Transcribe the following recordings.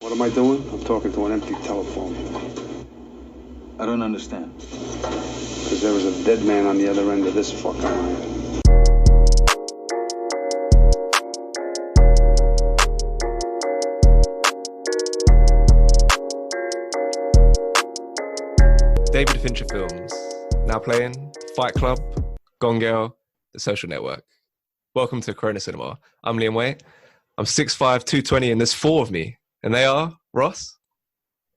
What am I doing? I'm talking to an empty telephone. I don't understand. Because there was a dead man on the other end of this fucking line. David Fincher films, now playing Fight Club, Gone Girl, The Social Network. Welcome to Corona Cinema. I'm Liam Waite. I'm 6'5", 220, and there's four of me. And they are Ross.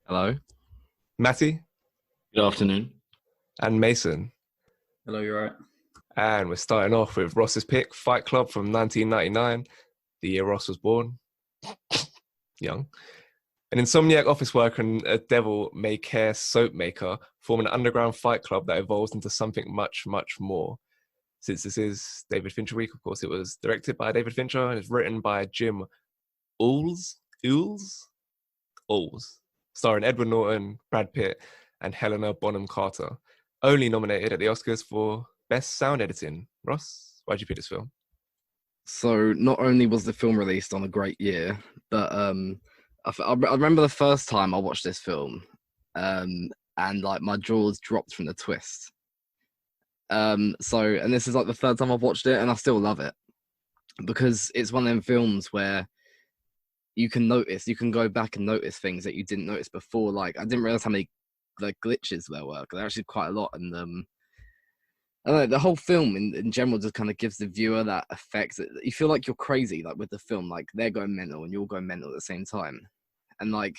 Hello. Matty. Good afternoon. And Mason. Hello, you're right. And we're starting off with Ross's pick, Fight Club from 1999, the year Ross was born. Young. An insomniac office worker and a devil-may-care soap maker form an underground fight club that evolves into something much, much more. Since this is David Fincher week, of course, it was directed by David Fincher and it's written by Jim Uhls, starring Edward Norton, Brad Pitt, and Helena Bonham Carter. Only nominated at the Oscars for Best Sound Editing. Ross, why'd you pick this film? So not only was the film released on a great year, but I remember the first time I watched this film, and like my jaws dropped from the twist. And this is like the third time I've watched it, and I still love it because it's one of them films where you can go back and notice things that you didn't notice before. Like I didn't realize how many like glitches there were, because there are actually quite a lot, and I don't know, the whole film in general just kind of gives the viewer that effect that you feel like you're crazy, like with the film, like they're going mental and you're going mental at the same time. And like,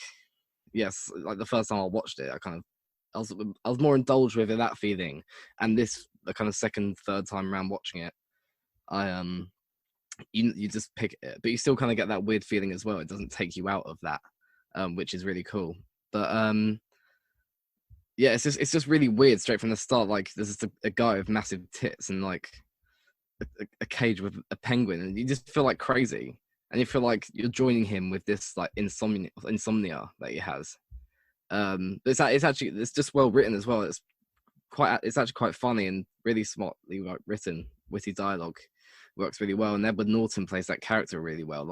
yes, like the first time I watched it, I was more indulged with that feeling. And the kind of second, third time around watching it, you just pick it, but you still kind of get that weird feeling as well. It doesn't take you out of that, which is really cool. But yeah, it's just really weird straight from the start. Like there's just a guy with massive tits and like a cage with a penguin, and you just feel like crazy, and you feel like you're joining him with this like insomnia that he has. But it's just well written as well. It's actually quite funny and really smartly written, witty dialogue, works really well. And Edward Norton plays that character really well.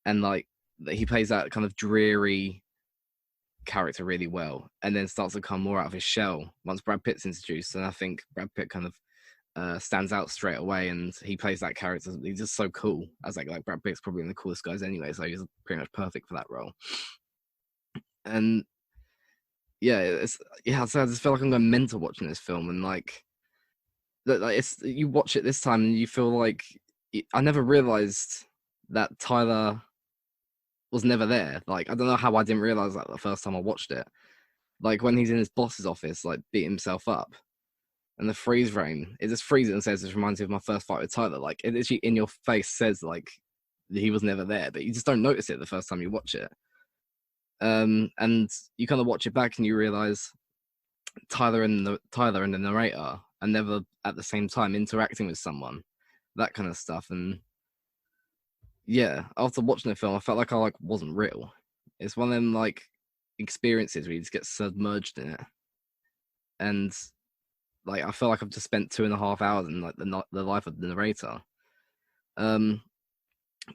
He plays that kind of dreary character really well, and then starts to come more out of his shell once Brad Pitt's introduced. And I think Brad Pitt kind of stands out straight away, and he plays that character. He's just so cool. I was like Brad Pitt's probably one of the coolest guys anyway, so he's pretty much perfect for that role. And yeah, so I just feel like I'm going mental watching this film, and like you watch it this time and you feel like I never realized that Tyler was never there. Like I don't know how I didn't realize that the first time I watched it. Like when he's in his boss's office, like beating himself up, and the freeze frame, it just freezes and says, "This reminds me of my first fight with Tyler." Like it literally in your face says like he was never there, but you just don't notice it the first time you watch it. And you kind of watch it back and you realize Tyler and the narrator are never at the same time interacting with someone, that kind of stuff. And yeah, after watching the film, I felt like I wasn't real. It's one of them like experiences where you just get submerged in it, and like I feel like I've just spent 2.5 hours in like the life of the narrator.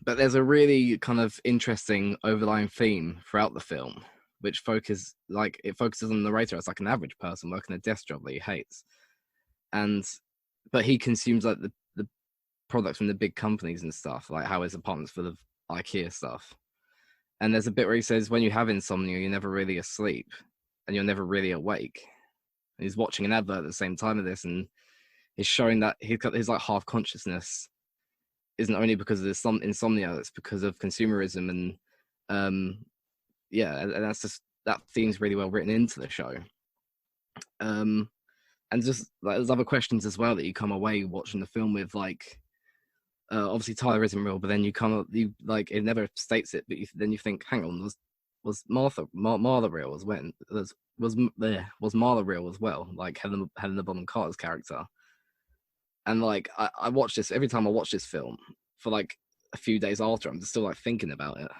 But there's a really kind of interesting overlying theme throughout the film, which focuses on the narrator as like an average person working a desk job that he hates, but he consumes like the products from the big companies and stuff, like how his apartment's full of IKEA stuff. And there's a bit where he says, when you have insomnia, you're never really asleep and you're never really awake. And he's watching an advert at the same time of this, and he's showing that he's got his like half consciousness isn't only because of this insomnia, it's because of consumerism. And and that's just, that theme's really well written into the show. And just like there's other questions as well that you come away watching the film with, like obviously Tyler isn't real, but then you like it never states it, but then you think, hang on, was Martha real as when was Martha real as well, like Helena Bonham Carter's character. And like I watch this every time I watch this film for like a few days after, I'm just still like thinking about it.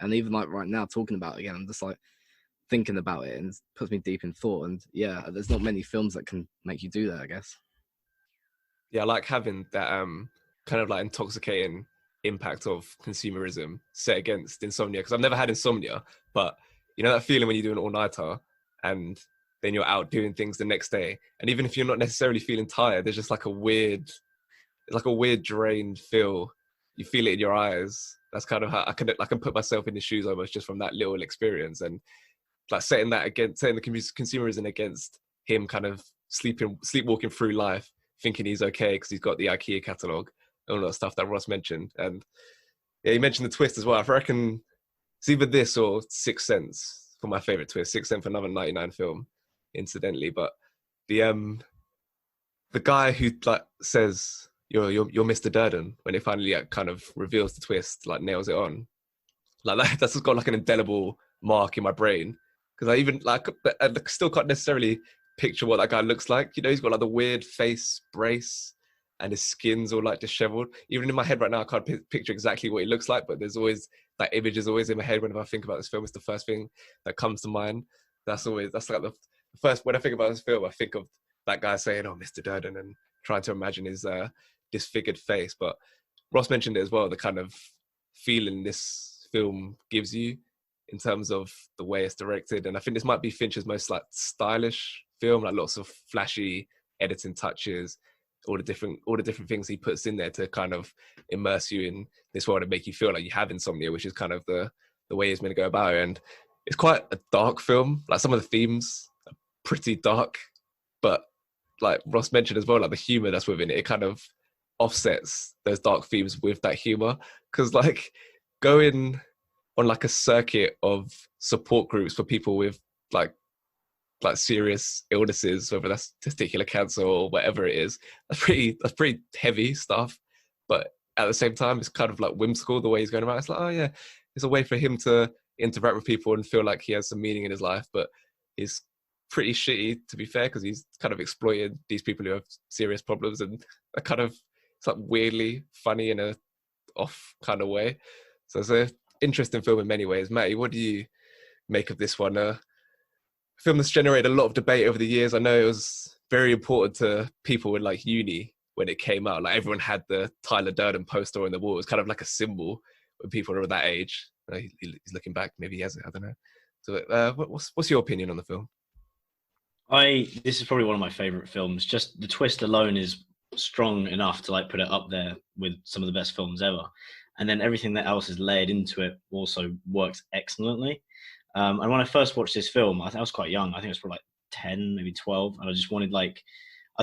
And even like right now talking about it again, I'm just like thinking about it, and it puts me deep in thought. And yeah, there's not many films that can make you do that, I guess. Yeah, I like having that kind of like intoxicating impact of consumerism set against insomnia, because I've never had insomnia, but you know that feeling when you do an all-nighter and then you're out doing things the next day, and even if you're not necessarily feeling tired, there's just like a weird, it's like a weird drained feel. You feel it in your eyes. That's kind of how I can put myself in his shoes almost just from that little experience, and like setting that against, setting the consumerism against him kind of sleepwalking through life thinking he's okay because he's got the IKEA catalogue, all that stuff that Ross mentioned. And yeah, he mentioned the twist as well. I reckon it's either this or Sixth Sense for my favorite twist. Sixth Sense, another 99 film, incidentally. But the guy who like says you're Mr. Durden when it finally kind of reveals the twist, like nails it on. Like that's just got like an indelible mark in my brain, because I even like I still can't necessarily picture what that guy looks like. You know, he's got like the weird face brace and his skin's all like disheveled. Even in my head right now, I can't picture exactly what he looks like, but there's always that image is always in my head whenever I think about this film. It's the first thing that comes to mind. That's like the first, when I think about this film, I think of that guy saying, "Oh, Mr. Durden," and trying to imagine his disfigured face. But Ross mentioned it as well, the kind of feeling this film gives you in terms of the way it's directed. And I think this might be Fincher's most like stylish film, like lots of flashy editing touches, all the different things he puts in there to kind of immerse you in this world and make you feel like you have insomnia, which is kind of the way he's meant to go about it. And it's quite a dark film. Like some of the themes are pretty dark, but like Ross mentioned as well, like the humor that's within it, it kind of offsets those dark themes with that humor. Because like going on like a circuit of support groups for people with like serious illnesses, whether that's testicular cancer or whatever it is, that's pretty heavy stuff. But at the same time, it's kind of like whimsical the way he's going about it. It's like, oh yeah, it's a way for him to interact with people and feel like he has some meaning in his life. But he's pretty shitty, to be fair, because he's kind of exploited these people who have serious problems, and that kind of, it's like weirdly funny in a off kind of way. So it's an interesting film in many ways. Matty, what do you make of this one? A film that's generated a lot of debate over the years. I know it was very important to people in like uni when it came out. Like everyone had the Tyler Durden poster on the wall. It was kind of like a symbol when people are that age. He's looking back, maybe he hasn't, I don't know. So what's your opinion on the film? This is probably one of my favorite films. Just the twist alone is strong enough to like put it up there with some of the best films ever. And then everything that else is layered into it also works excellently. And when I first watched this film, I was quite young. I think it was probably like 10, maybe 12. And I just wanted I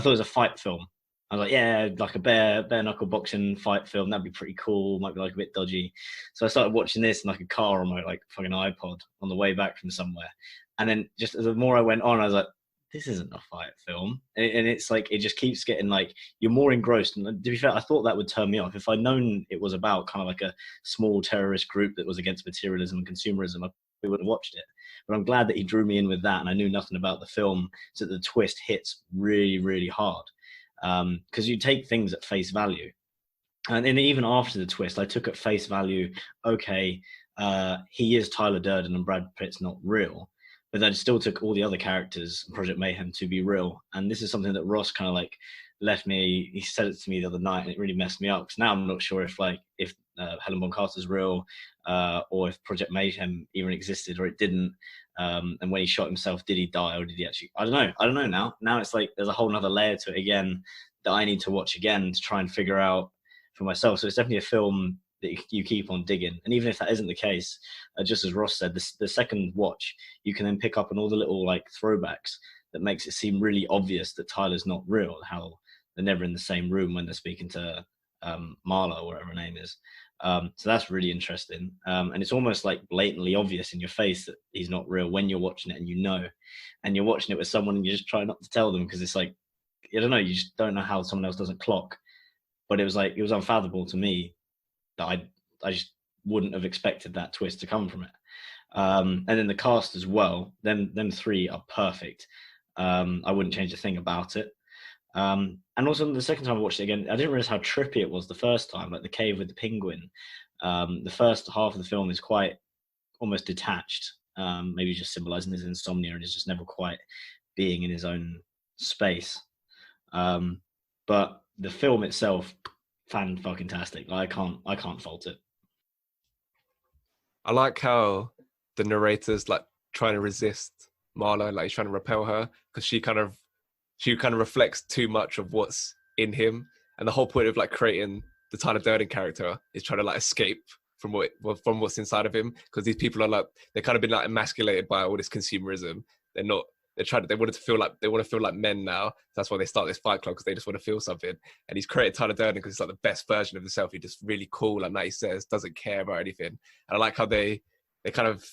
thought it was a fight film. I was like, yeah, like a bare knuckle boxing fight film. That'd be pretty cool. Might be like a bit dodgy. So I started watching this in like a car on my like fucking iPod on the way back from somewhere. And then just the more I went on, I was like, this isn't a fight film. And it's like, it just keeps getting like, you're more engrossed. And to be fair, I thought that would turn me off. If I'd known it was about kind of like a small terrorist group that was against materialism and consumerism, I would have watched it. But I'm glad that he drew me in with that, and I knew nothing about the film, so that the twist hits really, really hard. Because you take things at face value. And then even after the twist, I took at face value, okay, he is Tyler Durden and Brad Pitt's not real. But I still took all the other characters in Project Mayhem to be real. And this is something that Ross kind of like left me, he said it to me the other night, and it really messed me up. Because now I'm not sure if Helen Bonham Carter's real, or if Project Mayhem even existed or it didn't. And when he shot himself, did he die or did he actually? I don't know now. Now it's like there's a whole nother layer to it again that I need to watch again to try and figure out for myself. So it's definitely a film that you keep on digging. And even if that isn't the case, just as Ross said, the second watch, you can then pick up on all the little like throwbacks that makes it seem really obvious that Tyler's not real, how they're never in the same room when they're speaking to Marla or whatever her name is. So that's really interesting. And it's almost like blatantly obvious in your face that he's not real when you're watching it, and and you're watching it with someone and you just try not to tell them because it's like, I don't know, you just don't know how someone else doesn't clock. But it was unfathomable to me that I just wouldn't have expected that twist to come from it. And then the cast as well, them three are perfect. I wouldn't change a thing about it. And also the second time I watched it again, I didn't realize how trippy it was the first time, like the cave with the penguin. The first half of the film is quite almost detached, maybe just symbolizing his insomnia and is just never quite being in his own space. But the film itself fan-fucking-tastic. I can't fault it. I like how the narrator's like trying to resist Marla, like he's trying to repel her because she kind of reflects too much of what's in him, and the whole point of like creating the Tyler Durden character is trying to like escape from what's inside of him, because these people are like, they're kind of been like emasculated by all this consumerism. They want to feel like men now. That's why they start this fight club, because they just want to feel something. And he's created Tyler Durden because he's like the best version of himself. He's just really cool, like he says, doesn't care about anything. And I like how they kind of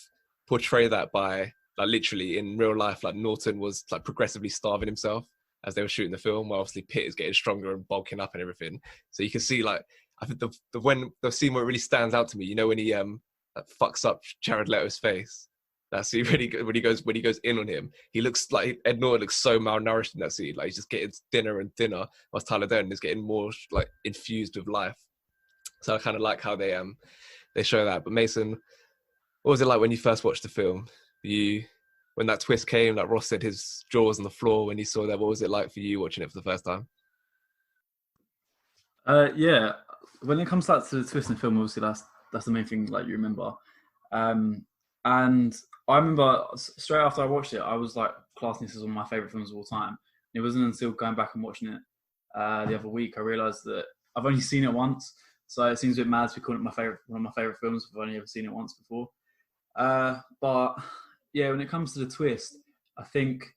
portray that by like literally in real life, like Norton was like progressively starving himself as they were shooting the film, while obviously Pitt is getting stronger and bulking up and everything. So you can see like, I think the scene where it really stands out to me, you know, when he like, fucks up Jared Leto's face. That scene really good when he goes in on him. He looks like Ed Norton looks so malnourished in that scene. Like he's just getting thinner and thinner, whilst Tyler Durden is getting more like infused with life. So I kind of like how they show that. But Mason, what was it like when you first watched the film? When that twist came, like Ross said, his jaw was on the floor when he saw that. What was it like for you watching it for the first time? Yeah, when it comes to the twist in film, obviously that's the main thing. Like you remember, and I remember straight after I watched it, I was like, classing this as one of my favorite films of all time. It wasn't until going back and watching it the other week I realized that I've only seen it once, so it seems a bit mad to be calling it one of my favorite films if I've only ever seen it once before. But yeah, when it comes to the twist, I think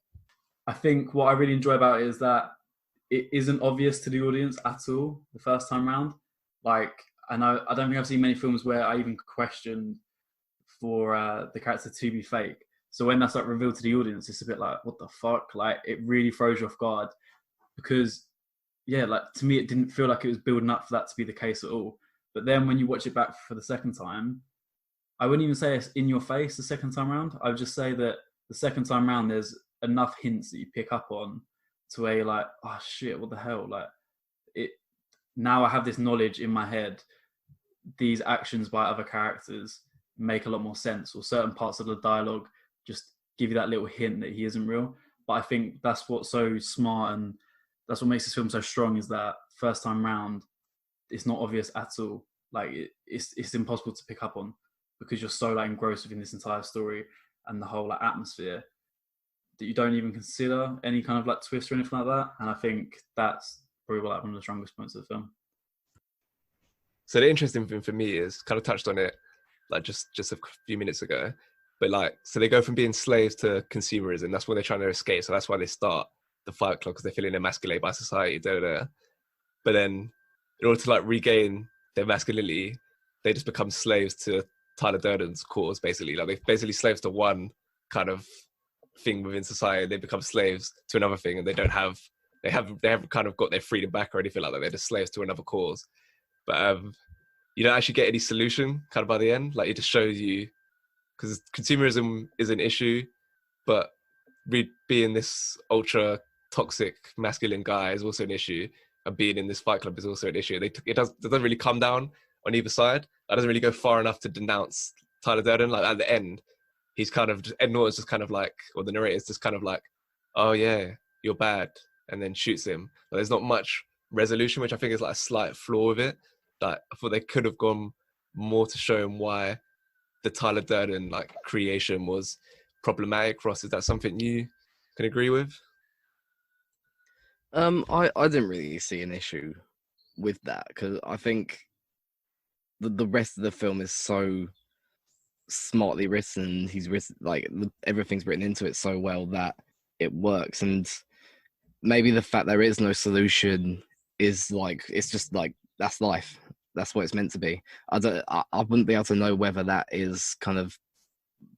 what I really enjoy about it is that it isn't obvious to the audience at all the first time round. Like, I don't think I've seen many films where I even questioned for the character to be fake. So when that's like revealed to the audience, it's a bit like, what the fuck? Like, it really throws you off guard, because yeah, like to me, it didn't feel like it was building up for that to be the case at all. But then when you watch it back for the second time, I wouldn't even say it's in your face the second time round. I would just say that the second time round, there's enough hints that you pick up on to where you're like, oh shit, what the hell? Like, it, now I have this knowledge in my head, these actions by other characters make a lot more sense, or certain parts of the dialogue just give you that little hint that he isn't real. But I think that's what's so smart, and that's what makes this film so strong, is that first time round, it's not obvious at all. Like it's impossible to pick up on, because you're so like engrossed within this entire story and the whole like atmosphere that you don't even consider any kind of like twist or anything like that. And I think that's probably like one of the strongest points of the film. So the interesting thing for me is, kind of touched on it like just a few minutes ago, but like, so they go from being slaves to consumerism. That's what they're trying to escape. So that's why they start the Fight Club, because they're feeling emasculated by society. But then in order to like regain their masculinity, they just become slaves to Tyler Durden's cause, basically. Like they're basically slaves to one kind of thing within society. They become slaves to another thing, and they haven't kind of got their freedom back or anything like that. They're just slaves to another cause. But you don't actually get any solution kind of by the end. Like, it just shows you, because consumerism is an issue, but being this ultra toxic masculine guy is also an issue, and being in this Fight Club is also an issue. It doesn't really come down on either side. It doesn't really go far enough to denounce Tyler Durden. Like at the end, he's kind of Ed Norton's just kind of like, or the narrator's just kind of like, oh yeah, you're bad, and then shoots him. But there's not much resolution, which I think is like a slight flaw with it. Like, I thought they could have gone more to show him why the Tyler Durden like creation was problematic. Ross, is that something you can agree with? I didn't really see an issue with that, because I think the rest of the film is so smartly written. He's written like everything's written into it so well that it works. And maybe the fact there is no solution is like, it's just like, that's life. That's what it's meant to be. I wouldn't be able to know whether that is kind of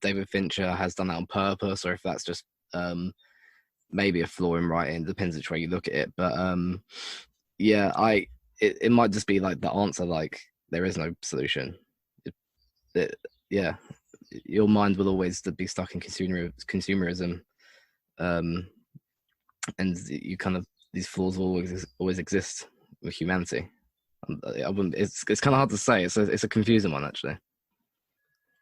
David Fincher has done that on purpose, or if that's just maybe a flaw in writing. Depends which way you look at it. But yeah, it might just be like the answer, like there is no solution. Yeah, your mind will always be stuck in consumerism, and you kind of, these flaws will always exist with humanity. I wouldn't. It's kind of hard to say. It's a confusing one, actually.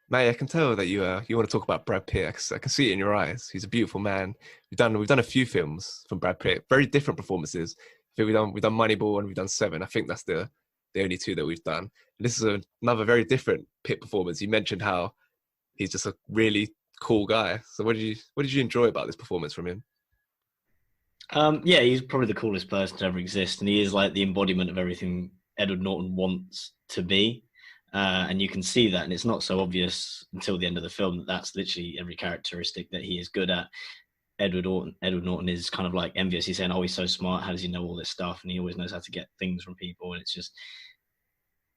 May, I can tell that you want to talk about Brad Pitt. I can see it in your eyes. He's a beautiful man. We've done a few films from Brad Pitt, very different performances. I think we've done Moneyball and we've done Seven. I think that's the the only two that we've done. And this is another very different Pitt performance. You mentioned how he's just a really cool guy. So what did you enjoy about this performance from him? Yeah, he's probably the coolest person to ever exist, and he is like the embodiment of everything Edward Norton wants to be. And you can see that, and it's not so obvious until the end of the film that that's literally every characteristic that he is good at. Edward Norton is kind of like envious. He's saying, "Oh, he's so smart. How does he know all this stuff?" And he always knows how to get things from people. And it's just,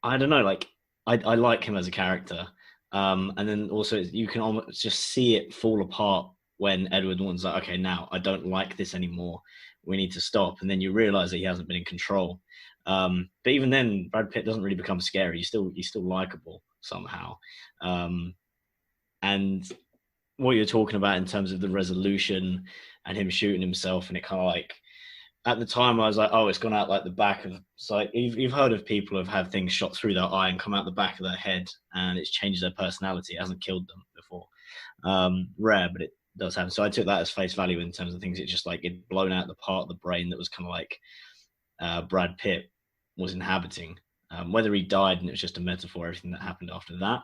I don't know. Like, I like him as a character. And then also you can almost just see it fall apart when Edward Norton's like, "Okay, now I don't like this anymore. We need to stop." And then you realize that he hasn't been in control. But even then, Brad Pitt doesn't really become scary. He's still likable somehow. And what you're talking about in terms of the resolution and him shooting himself, and it kind of like, at the time I was like, oh, it's gone out like the back of, so like, you've heard of people who've had things shot through their eye and come out the back of their head, and it's changed their personality. It hasn't killed them before. Rare, but it does happen. So I took that as face value in terms of things. It's just like it'd blown out the part of the brain that was kind of like Brad Pitt was inhabiting. Whether he died and it was just a metaphor, everything that happened after that,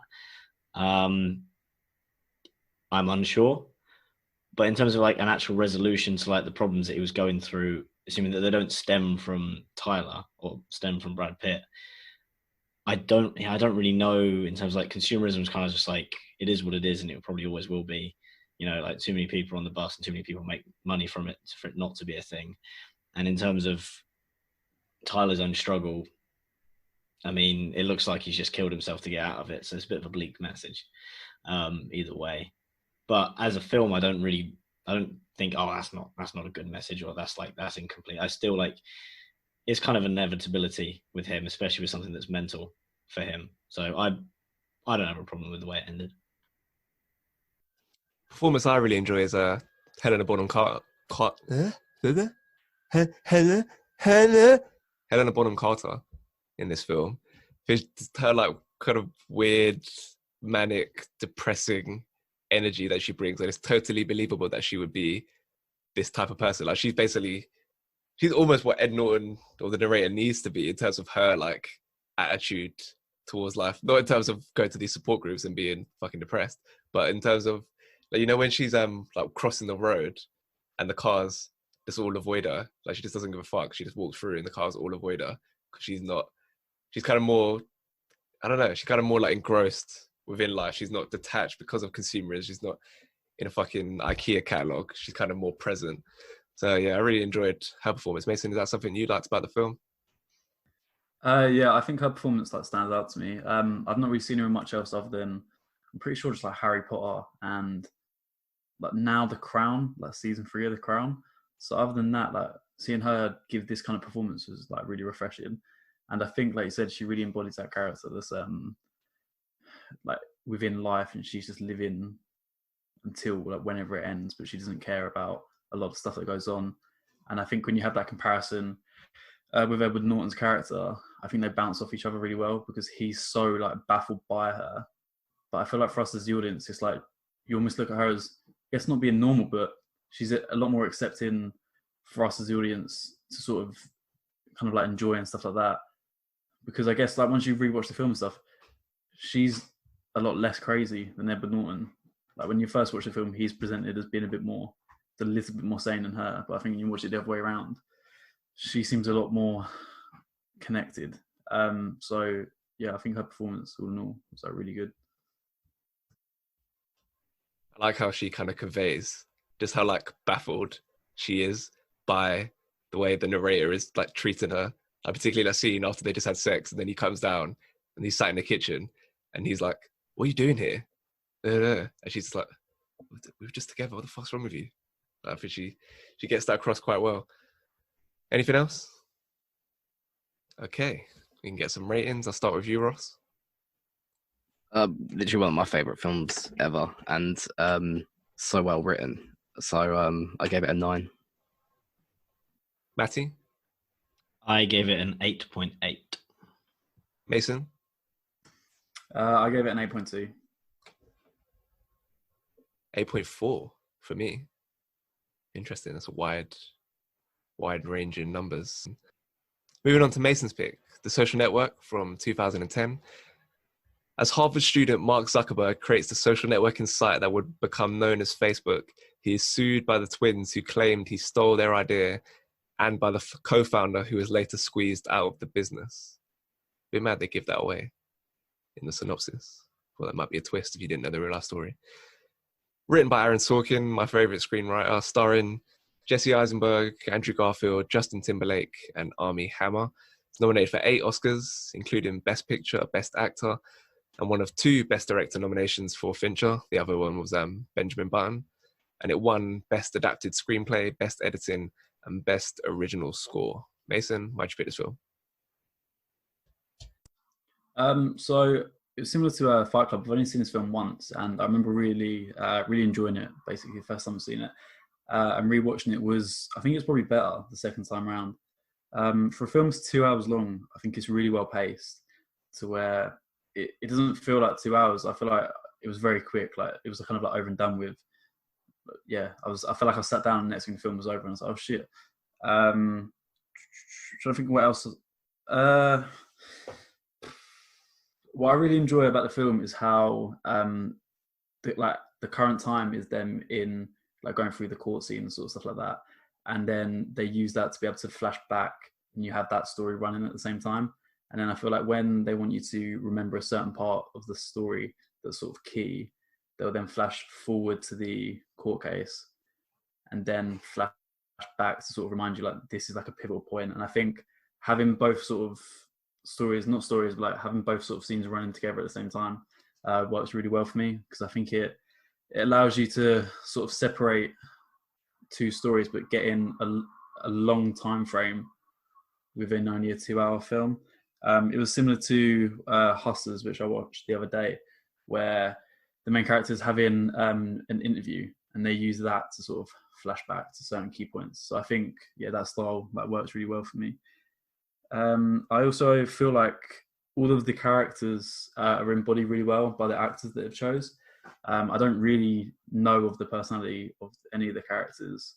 I'm unsure. But in terms of like an actual resolution to like the problems that he was going through, assuming that they don't stem from Tyler or stem from Brad Pitt, I don't really know. In terms of like consumerism is kind of just like, it is what it is, and it probably always will be. You know, like too many people on the bus and too many people make money from it for it not to be a thing. And in terms of Tyler's own struggle, I mean, it looks like he's just killed himself to get out of it. So it's a bit of a bleak message, either way. But as a film, I don't think, oh, that's not a good message, or that's incomplete. I still like, it's kind of inevitability with him, especially with something that's mental for him. So I don't have a problem with the way it ended. Performance I really enjoy is Helena Bonham Carter. Helena Bonham Carter in this film. Her like kind of weird, manic, depressing energy that she brings, and it's totally believable that she would be this type of person. Like she's almost what Ed Norton or the narrator needs to be in terms of her like attitude towards life, not in terms of going to these support groups and being fucking depressed, but in terms of like, you know, when she's like crossing the road and the cars just all avoid her, like she just doesn't give a fuck, she just walks through and the cars all avoid her because she's kind of more, I don't know, she's kind of more like engrossed within life. She's not detached because of consumerism. She's not in a fucking IKEA catalog. She's kind of more present. So yeah, I really enjoyed her performance. Mason, is that something you liked about the film? Yeah, I think her performance like stands out to me. I've not really seen her in much else other than, I'm pretty sure, just like Harry Potter and like now The Crown, like season 3 of The Crown. So other than that, like seeing her give this kind of performance was like really refreshing. And I think, like you said, she really embodies that character that's like within life, and she's just living until like whenever it ends, but she doesn't care about a lot of stuff that goes on. And I think when you have that comparison with Edward Norton's character, I think they bounce off each other really well because he's so like baffled by her. But I feel like for us as the audience, it's like you almost look at her as, I guess, not being normal, but she's a lot more accepting for us as the audience to sort of kind of like enjoy and stuff like that. Because I guess like once you rewatch the film and stuff, she's a lot less crazy than Edward Norton. Like when you first watch the film, he's presented as being a little bit more sane than her. But I think when you watch it the other way around, she seems a lot more connected. So yeah, I think her performance all in all was like really good. I like how she kind of conveys just how like baffled she is by the way the narrator is like treating her. Like, particularly that scene after they just had sex, and then he comes down and he's sat in the kitchen and he's like, "What are you doing here?" And she's just like, "We were just together. What the fuck's wrong with you?" I think she gets that across quite well. Anything else? Okay, we can get some ratings. I'll start with you, Ross. Literally one of my favorite films ever, and so well written. So I gave it a 9. Matty? I gave it an 8.8. Mason? I gave it an 8.2. 8.4 for me. Interesting. That's a wide range in numbers. Moving on to Mason's pick, The Social Network from 2010. As Harvard student Mark Zuckerberg creates the social networking site that would become known as Facebook, he is sued by the twins who claimed he stole their idea and by the co-founder who was later squeezed out of the business. Bit mad they give that away in the synopsis. Well, that might be a twist if you didn't know the real life story. Written by Aaron Sorkin, my favorite screenwriter, starring Jesse Eisenberg, Andrew Garfield, Justin Timberlake, and Armie Hammer. It's nominated for 8 Oscars, including Best Picture, Best Actor, and one of 2 Best Director nominations for Fincher. The other one was Benjamin Button. And it won Best Adapted Screenplay, Best Editing, and Best Original Score. Mason, why'd you pick this film? So it's similar to Fight Club. I've only seen this film once, and I remember really enjoying it. Basically, the first time I've seen it, and rewatching it was, I think it's probably better the second time around. For a film that's 2 hours long, I think it's really well paced to where it doesn't feel like 2 hours. I feel like it was very quick. Like it was kind of like over and done with. But yeah, I felt like I sat down and the next thing the film was over and I was like, oh shit. Trying to think what else. What I really enjoy about the film is how the current time is them in like going through the court scene and sort of stuff like that, and then they use that to be able to flash back, and you have that story running at the same time. And then I feel like when they want you to remember a certain part of the story that's sort of key, they'll then flash forward to the court case and then flash back to sort of remind you like this is like a pivotal point. And I think having both sort of not stories, but like having both sort of scenes running together at the same time works really well for me, because I think it allows you to sort of separate 2 stories but get in a long time frame within only a 2-hour film. It was similar to Hustlers, which I watched the other day, where the main character is having an interview and they use that to sort of flash back to certain key points. So I think, yeah, that style that works really well for me. I also feel like all of the characters are embodied really well by the actors that have chose. I don't really know of the personality of any of the characters,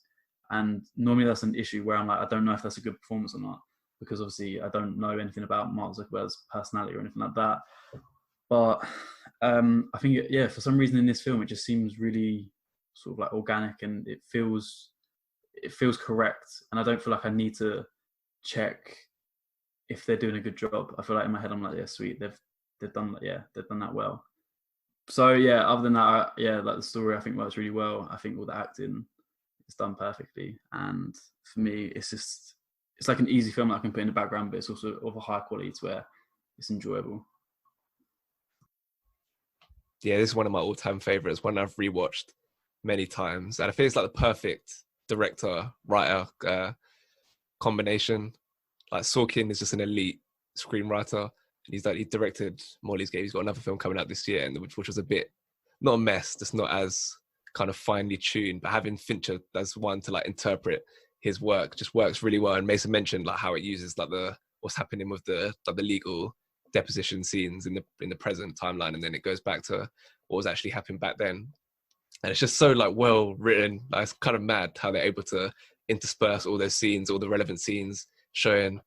and normally that's an issue where I'm like, I don't know if that's a good performance or not, because obviously I don't know anything about Mark Zuckerberg's personality or anything like that. But I think, for some reason in this film, it just seems really sort of like organic, and it feels correct. And I don't feel like I need to check if they're doing a good job. I feel like in my head, I'm like, yeah, sweet, they've done that well. So yeah, other than that, like the story, I think works really well. I think all the acting is done perfectly, and for me, it's like an easy film that I can put in the background, but it's also of a high quality to where it's enjoyable. Yeah, this is one of my all-time favorites, one I've rewatched many times, and I think it's like the perfect director-writer combination. Like Sorkin is just an elite screenwriter. He directed Molly's Game. He's got another film coming out this year, and which was a bit, not a mess, just not as kind of finely tuned. But having Fincher as one to like interpret his work just works really well. And Mason mentioned like how it uses like what's happening with the legal deposition scenes in the present timeline, and then it goes back to what was actually happening back then. And it's just so like well written. Like, it's kind of mad how they're able to intersperse all those scenes, all the relevant scenes, showing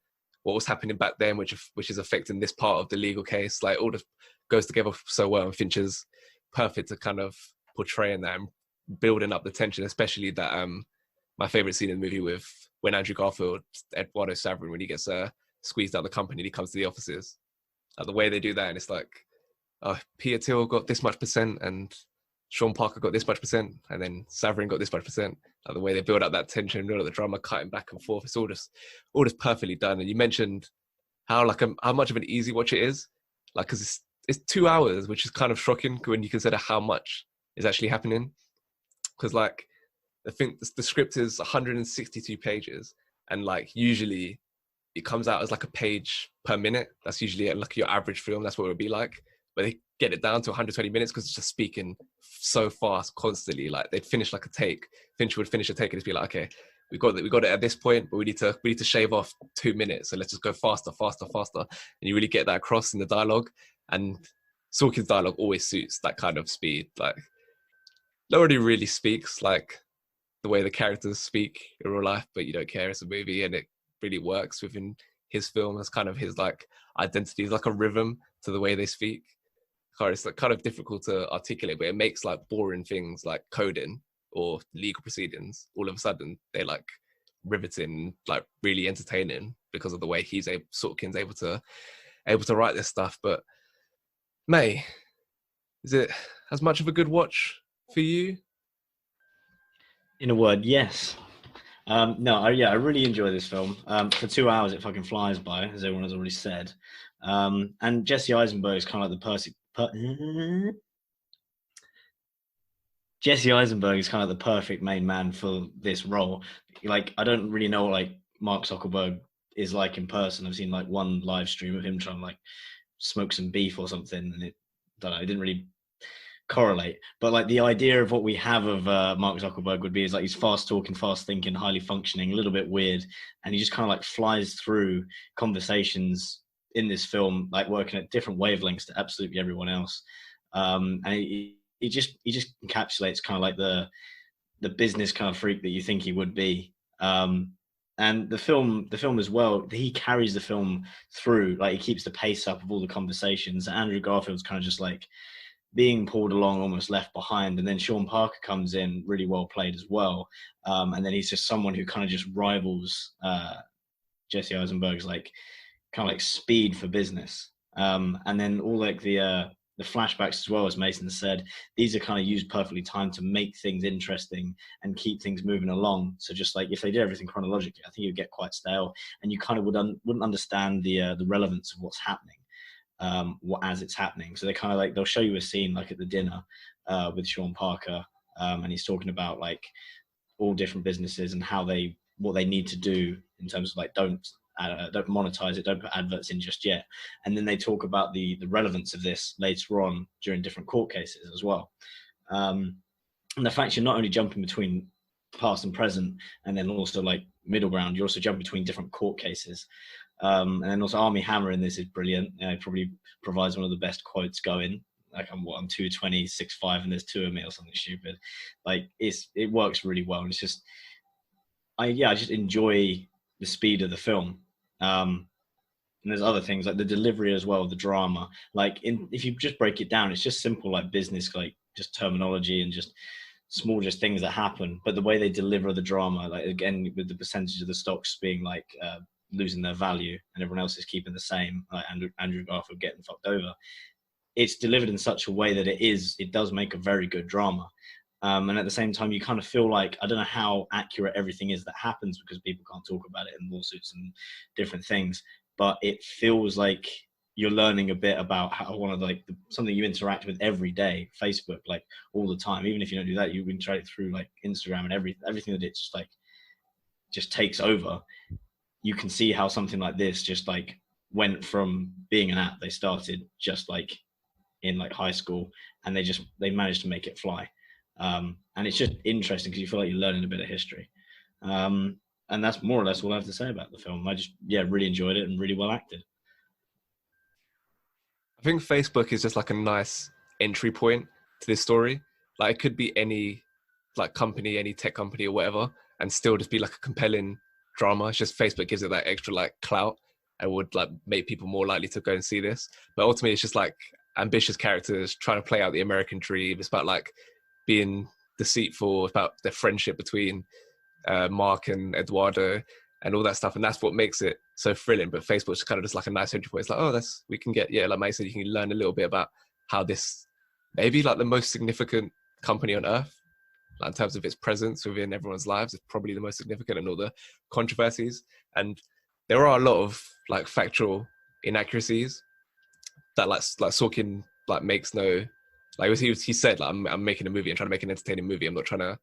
what was happening back then, which is affecting this part of the legal case. Like all goes together so well, and Fincher's perfect to kind of portraying that and building up the tension, especially that my favorite scene in the movie with when Andrew Garfield, Eduardo Saverin, when he gets squeezed out of the company and he comes to the offices. Like the way they do that, and it's like, Peter Thiel got this much percent and Sean Parker got this much percent, and then Saverin got this much percent. Like the way they build up that tension, build up the drama, cutting back and forth. It's all just perfectly done. And you mentioned how much of an easy watch it is, like because it's 2 hours, which is kind of shocking when you consider how much is actually happening. Because like I think the script is 162 pages, and like usually it comes out as like a page per minute. That's usually like your average film. That's what it would be like. But they get it down to 120 minutes because it's just speaking so fast constantly. Like they'd finish like a take. Fincher would finish a take and just be like, okay, we got it at this point, but we need to shave off 2 minutes. So let's just go faster. And you really get that across in the dialogue. And Sorkin's dialogue always suits that kind of speed. Like nobody really speaks like the way the characters speak in real life, but you don't care. It's a movie and it really works within his film as kind of his like identity, like a rhythm to the way they speak. It's like kind of difficult to articulate, but it makes like boring things like coding or legal proceedings all of a sudden they're like riveting, like really entertaining because of the way Sorkin's able to write this stuff. But May, is it as much of a good watch for you? In a word, yes. No, I really enjoy this film. For 2 hours, it fucking flies by, as everyone has already said. And Jesse Eisenberg is kind of like Jesse Eisenberg is kind of the perfect main man for this role. Like, I don't really know what like Mark Zuckerberg is like in person. I've seen like one live stream of him trying to like smoke some beef or something, and it didn't really correlate. But like the idea of what we have of Mark Zuckerberg would be is like he's fast talking, fast thinking, highly functioning, a little bit weird, and he just kind of like flies through conversations in this film, like working at different wavelengths to absolutely everyone else. And he just encapsulates kind of like the business kind of freak that you think he would be. And the film as well, he carries the film through, like he keeps the pace up of all the conversations. Andrew Garfield's kind of just like being pulled along, almost left behind, and then Sean Parker comes in, really well played as well. And then he's just someone who kind of just rivals Jesse Eisenberg's like kind of like speed for business. And then all like the flashbacks as well, as Mason said, these are kind of used perfectly timed to make things interesting and keep things moving along. So just like if they did everything chronologically, I think you'd get quite stale, and you kind of wouldn't understand the relevance of what's happening as it's happening. So they kind of like, they'll show you a scene like at the dinner with Sean Parker, and he's talking about like all different businesses and what they need to do in terms of like don't monetize it, don't put adverts in just yet. And then they talk about the relevance of this later on during different court cases as well. And the fact you're not only jumping between past and present, and then also like middle ground, you also jump between different court cases. And then also Armie Hammer in this is brilliant. Probably provides one of the best quotes going. Like I'm 220, 6'5", and there's two of me or something stupid. Like it works really well. And it's just, I just enjoy the speed of the film. And there's other things like the delivery as well, the drama. Like if you just break it down, it's just simple like business, like just terminology and just small just things that happen. But the way they deliver the drama, like again with the percentage of the stocks being like losing their value and everyone else is keeping the same, like Andrew Garfield getting fucked over, it's delivered in such a way that it does make a very good drama. And at the same time, you kind of feel like, I don't know how accurate everything is that happens because people can't talk about it in lawsuits and different things, but it feels like you're learning a bit about how one of like something you interact with every day, Facebook, like all the time. Even if you don't do that, you interact through like Instagram and everything that it just takes over. You can see how something like this just like went from being an app they started just like in like high school, and they managed to make it fly. And it's just interesting because you feel like you're learning a bit of history. And that's more or less all I have to say about the film. I just, really enjoyed it and really well acted. I think Facebook is just like a nice entry point to this story. Like it could be any like company, any tech company or whatever, and still just be like a compelling drama. It's just Facebook gives it that extra like clout and would like make people more likely to go and see this. But ultimately it's just like ambitious characters trying to play out the American dream. It's about like being deceitful, about the friendship between Mark and Eduardo and all that stuff, and that's what makes it so thrilling. But Facebook's kind of just like a nice entry point. It's like, we can get, like Mike said, you can learn a little bit about how this maybe like the most significant company on earth, like in terms of its presence within everyone's lives, it's probably the most significant and all the controversies. And there are a lot of like factual inaccuracies that like Sorkin like makes no, like he said, like I'm making a movie and trying to make an entertaining movie. I'm not trying to,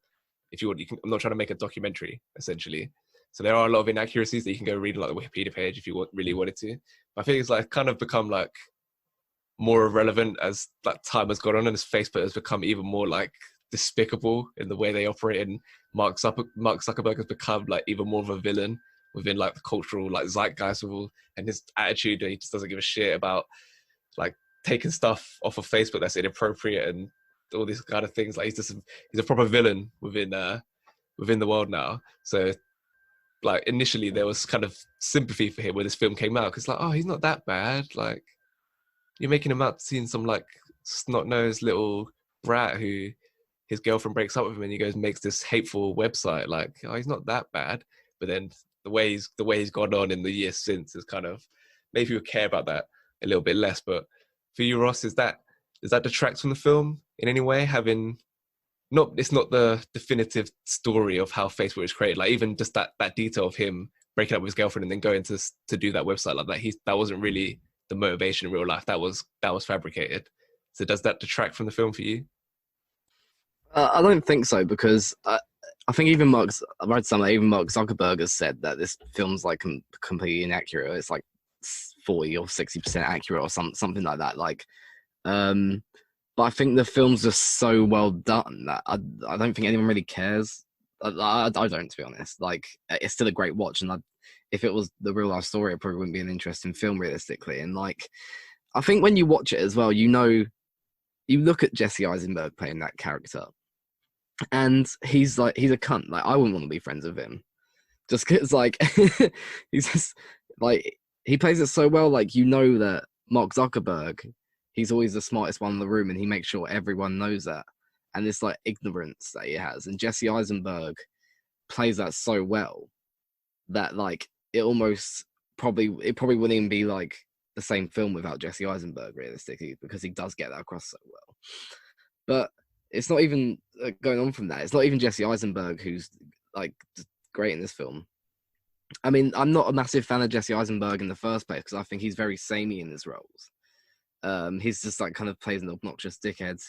I'm not trying to make a documentary essentially. So there are a lot of inaccuracies that you can go read on like the Wikipedia page if you really wanted to. But I think it's like kind of become like more irrelevant as like time has gone on, and as Facebook has become even more like despicable in the way they operate. And Mark Zuckerberg has become like even more of a villain within like the cultural like zeitgeist of all, and his attitude, he just doesn't give a shit about like taking stuff off of Facebook that's inappropriate and all these kind of things. Like he's a proper villain within the world now. So like initially there was kind of sympathy for him when this film came out, because like, oh, he's not that bad. Like, you're making him out to seem some like snot-nosed little brat who his girlfriend breaks up with him and he goes and makes this hateful website. Like, oh, he's not that bad. But then the way he's gone on in the years since is kind of made people care about that a little bit less. But for you, Ross, does that detract from the film in any way? It's not the definitive story of how Facebook was created. Like, even just that detail of him breaking up with his girlfriend and then going to do that website like that, that wasn't really the motivation in real life. That was fabricated. So does that detract from the film for you? I don't think so, because I think even Mark Zuckerberg has said that this film's like completely inaccurate. It's like 40 or 60% accurate or something like that. Like, but I think the film's just so well done that I don't think anyone really cares. I don't, to be honest. Like, it's still a great watch, and if it was the real life story, it probably wouldn't be an interesting film realistically. And like, I think when you watch it as well, you look at Jesse Eisenberg playing that character, and he's a cunt. Like, I wouldn't want to be friends with him, just because like he's just like, he plays it so well. Like, that Mark Zuckerberg, he's always the smartest one in the room, and he makes sure everyone knows that. And this like ignorance that he has, and Jesse Eisenberg plays that so well that like it probably wouldn't even be like the same film without Jesse Eisenberg realistically, because he does get that across so well. But it's not even going on from that. It's not even Jesse Eisenberg who's like great in this film. I mean, I'm not a massive fan of Jesse Eisenberg in the first place, because I think he's very samey in his roles. He's just like kind of plays an obnoxious dickhead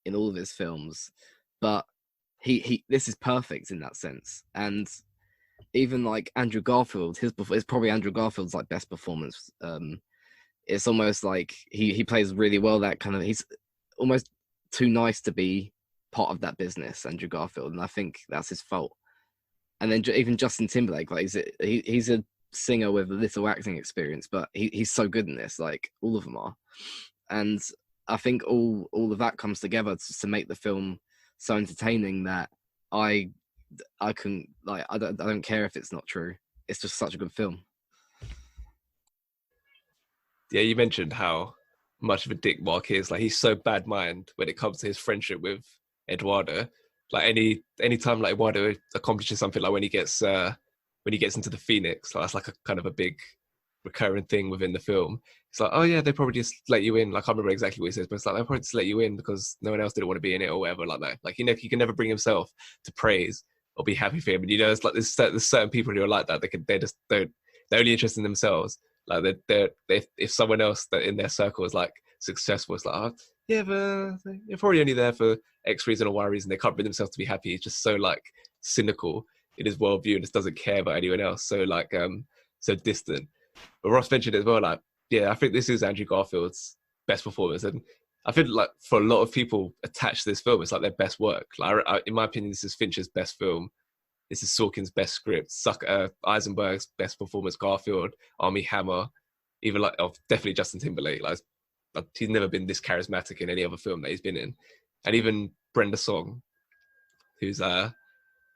in all of his films, but this is perfect in that sense. And even like Andrew Garfield, it's probably Andrew Garfield's like best performance. It's almost like he plays really well. That kind of, he's almost too nice to be part of that business, Andrew Garfield, and I think that's his fault. And then even Justin Timberlake, like he's a singer with a little acting experience, but he's so good in this. Like, all of them are, and I think all of that comes together to make the film so entertaining that I don't care if it's not true. It's just such a good film. Yeah, you mentioned how much of a dick Mark is. Like, he's so bad mind when it comes to his friendship with Eduardo. Like, any time like Eduardo accomplishes something, like when he gets into the Phoenix, like, that's like a kind of a big recurring thing within the film. It's like, oh yeah, they probably just let you in. Like, I can't remember exactly what he says, but it's like, they probably just let you in because no one else didn't want to be in it or whatever like that. Like, he can never bring himself to praise or be happy for him. And it's like there's certain people who are like that. They're only interested in themselves. Like, if someone else that in their circle is like successful, it's like, oh, yeah, but you're probably only there for X reason or Y reason. They can't bring themselves to be happy. It's just so like cynical in his worldview and just doesn't care about anyone else. So like so distant. But Ross mentioned it as well. Like, yeah, I think this is Andrew Garfield's best performance, and I think like for a lot of people attached to this film, it's like their best work. Like, in my opinion, this is Fincher's best film. This is Sorkin's best script. Eisenberg's best performance. Garfield, Armie Hammer, even like definitely Justin Timberlake. Like, he's never been this charismatic in any other film that he's been in, and even Brenda Song, who's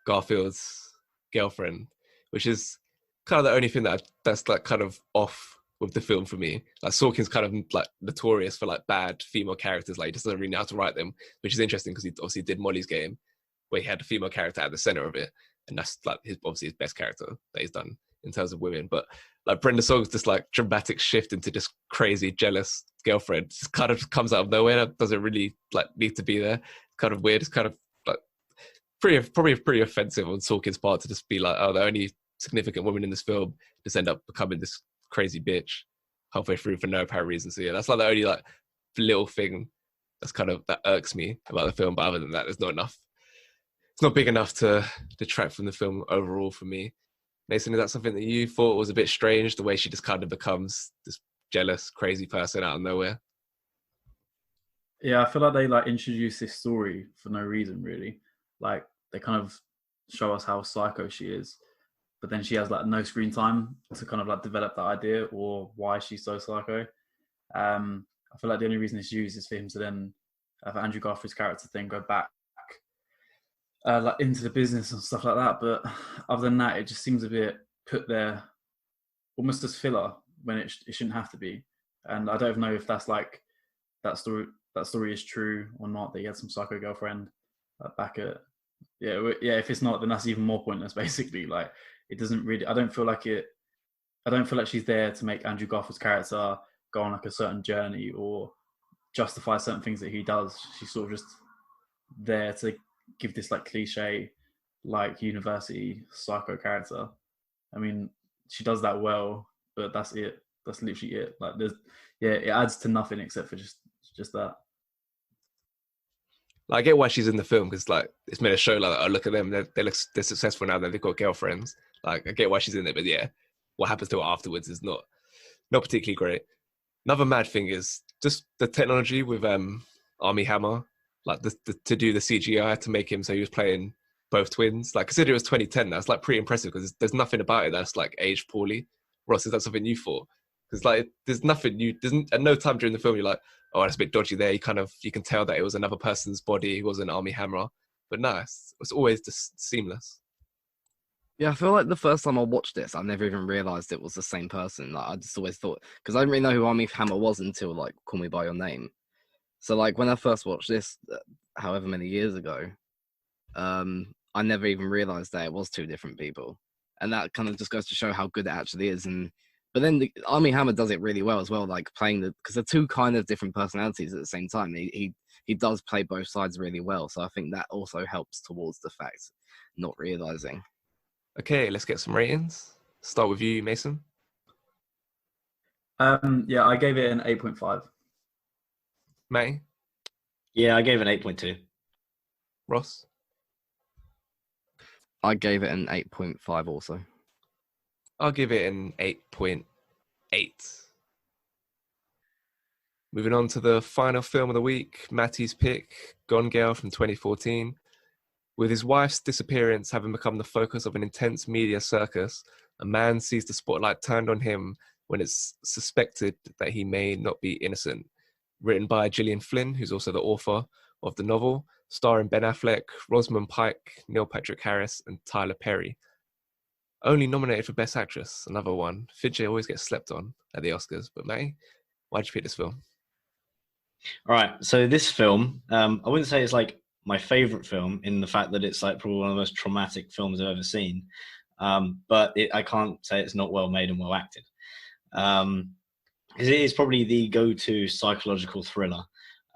Garfield's girlfriend, which is kind of the only thing that's like kind of off with the film for me. Like, Sorkin's kind of like notorious for like bad female characters. Like, he just doesn't really know how to write them, which is interesting because he obviously did Molly's Game, where he had a female character at the center of it, and that's like obviously his best character that he's done in terms of women. But like, Brenda Song's this like dramatic shift into this crazy jealous girlfriend just kind of comes out of nowhere. Doesn't really like need to be there. Kind of weird. It's kind of like probably pretty offensive on Sorkin's part to just be like, oh, the only significant woman in this film just end up becoming this crazy bitch halfway through for no apparent reason. So yeah, that's like the only like little thing that irks me about the film. But other than that, there's not enough. It's not big enough to detract from the film overall for me. Mason, is that something that you thought was a bit strange, the way she just kind of becomes this jealous, crazy person out of nowhere? Yeah, I feel like they like introduce this story for no reason, really. Like, they kind of show us how psycho she is, but then she has like no screen time to kind of like develop that idea or why she's so psycho. I feel like the only reason it's used is for him to then, for Andrew Garfield's character to then go back like into the business and stuff like that. But other than that, it just seems a bit put there almost as filler when it shouldn't have to be. And I don't know if that's like that story is true or not, that he had some psycho girlfriend back at if it's not, then that's even more pointless. Basically, like, it doesn't really, I don't feel like she's there to make Andrew Garfield's character go on like a certain journey or justify certain things that he does. She's sort of just there to give this like cliche like university psycho character. I mean, she does that well, but that's it. That's literally it. Like, it adds to nothing except for just that. Like, I get why she's in the film, because like it's made a show like, oh, look at them, they're successful now that they've got girlfriends. Like, I get why she's in it, but yeah, what happens to her afterwards is not particularly great. Another mad thing is just the technology with Armie Hammer, like to do the CGI to make him so he was playing both twins. Like, consider it was 2010, that's like pretty impressive, because there's nothing about it that's like aged poorly. Ross, is that something you thought? Because like there's nothing at no time during the film you're like, oh, that's a bit dodgy there. You can tell that it was another person's body. It wasn't Armie Hammer. But no, it's always just seamless. Yeah, I feel like the first time I watched this, I never even realised it was the same person. Like, I just always thought, because I didn't really know who Armie Hammer was until like Call Me by Your Name. So like when I first watched this, however many years ago, I never even realised that it was two different people, and that kind of just goes to show how good it actually is. But then Armie Hammer does it really well as well, like playing because they're two kind of different personalities at the same time. He does play both sides really well, so I think that also helps towards the fact not realising. Okay, let's get some ratings. Start with you, Mason. I gave it an 8.5. May? Yeah, I gave it an 8.2. Ross? I gave it an 8.5 also. I'll give it an 8.8. Moving on to the final film of the week, Matty's pick, Gone Girl from 2014. With his wife's disappearance having become the focus of an intense media circus, a man sees the spotlight turned on him when it's suspected that he may not be innocent. Written by Gillian Flynn, who's also the author of the novel, starring Ben Affleck, Rosamund Pike, Neil Patrick Harris, and Tyler Perry. Only nominated for Best Actress, another one. Fincher always gets slept on at the Oscars. But Matty, why'd you pick this film? All right, so this film, I wouldn't say it's like my favorite film in the fact that it's like probably one of the most traumatic films I've ever seen. But I can't say it's not well made and well acted. Because it is probably the go-to psychological thriller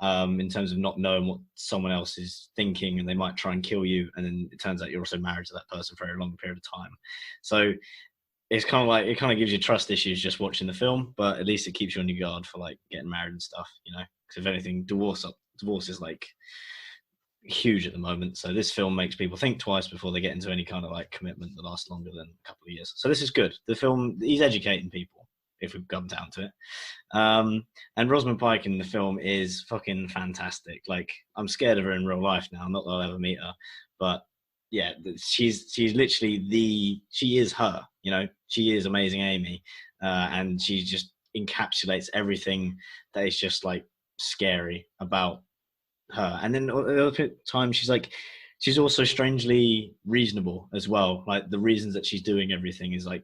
in terms of not knowing what someone else is thinking, and they might try and kill you, and then it turns out you're also married to that person for a long period of time. So it's kind of like, it kind of gives you trust issues just watching the film, but at least it keeps you on your guard for like getting married and stuff, you know, because if anything, divorce is like huge at the moment. So this film makes people think twice before they get into any kind of like commitment that lasts longer than a couple of years. So this is good. The film, he's educating people, if we've come down to it. And Rosamund Pike in the film is fucking fantastic. Like, I'm scared of her in real life now. Not that I'll ever meet her, but yeah, she's literally she is her, you know, she is Amazing Amy. And she just encapsulates everything that is just like scary about her. And then at the other time, she's also strangely reasonable as well. Like, the reasons that she's doing everything is like,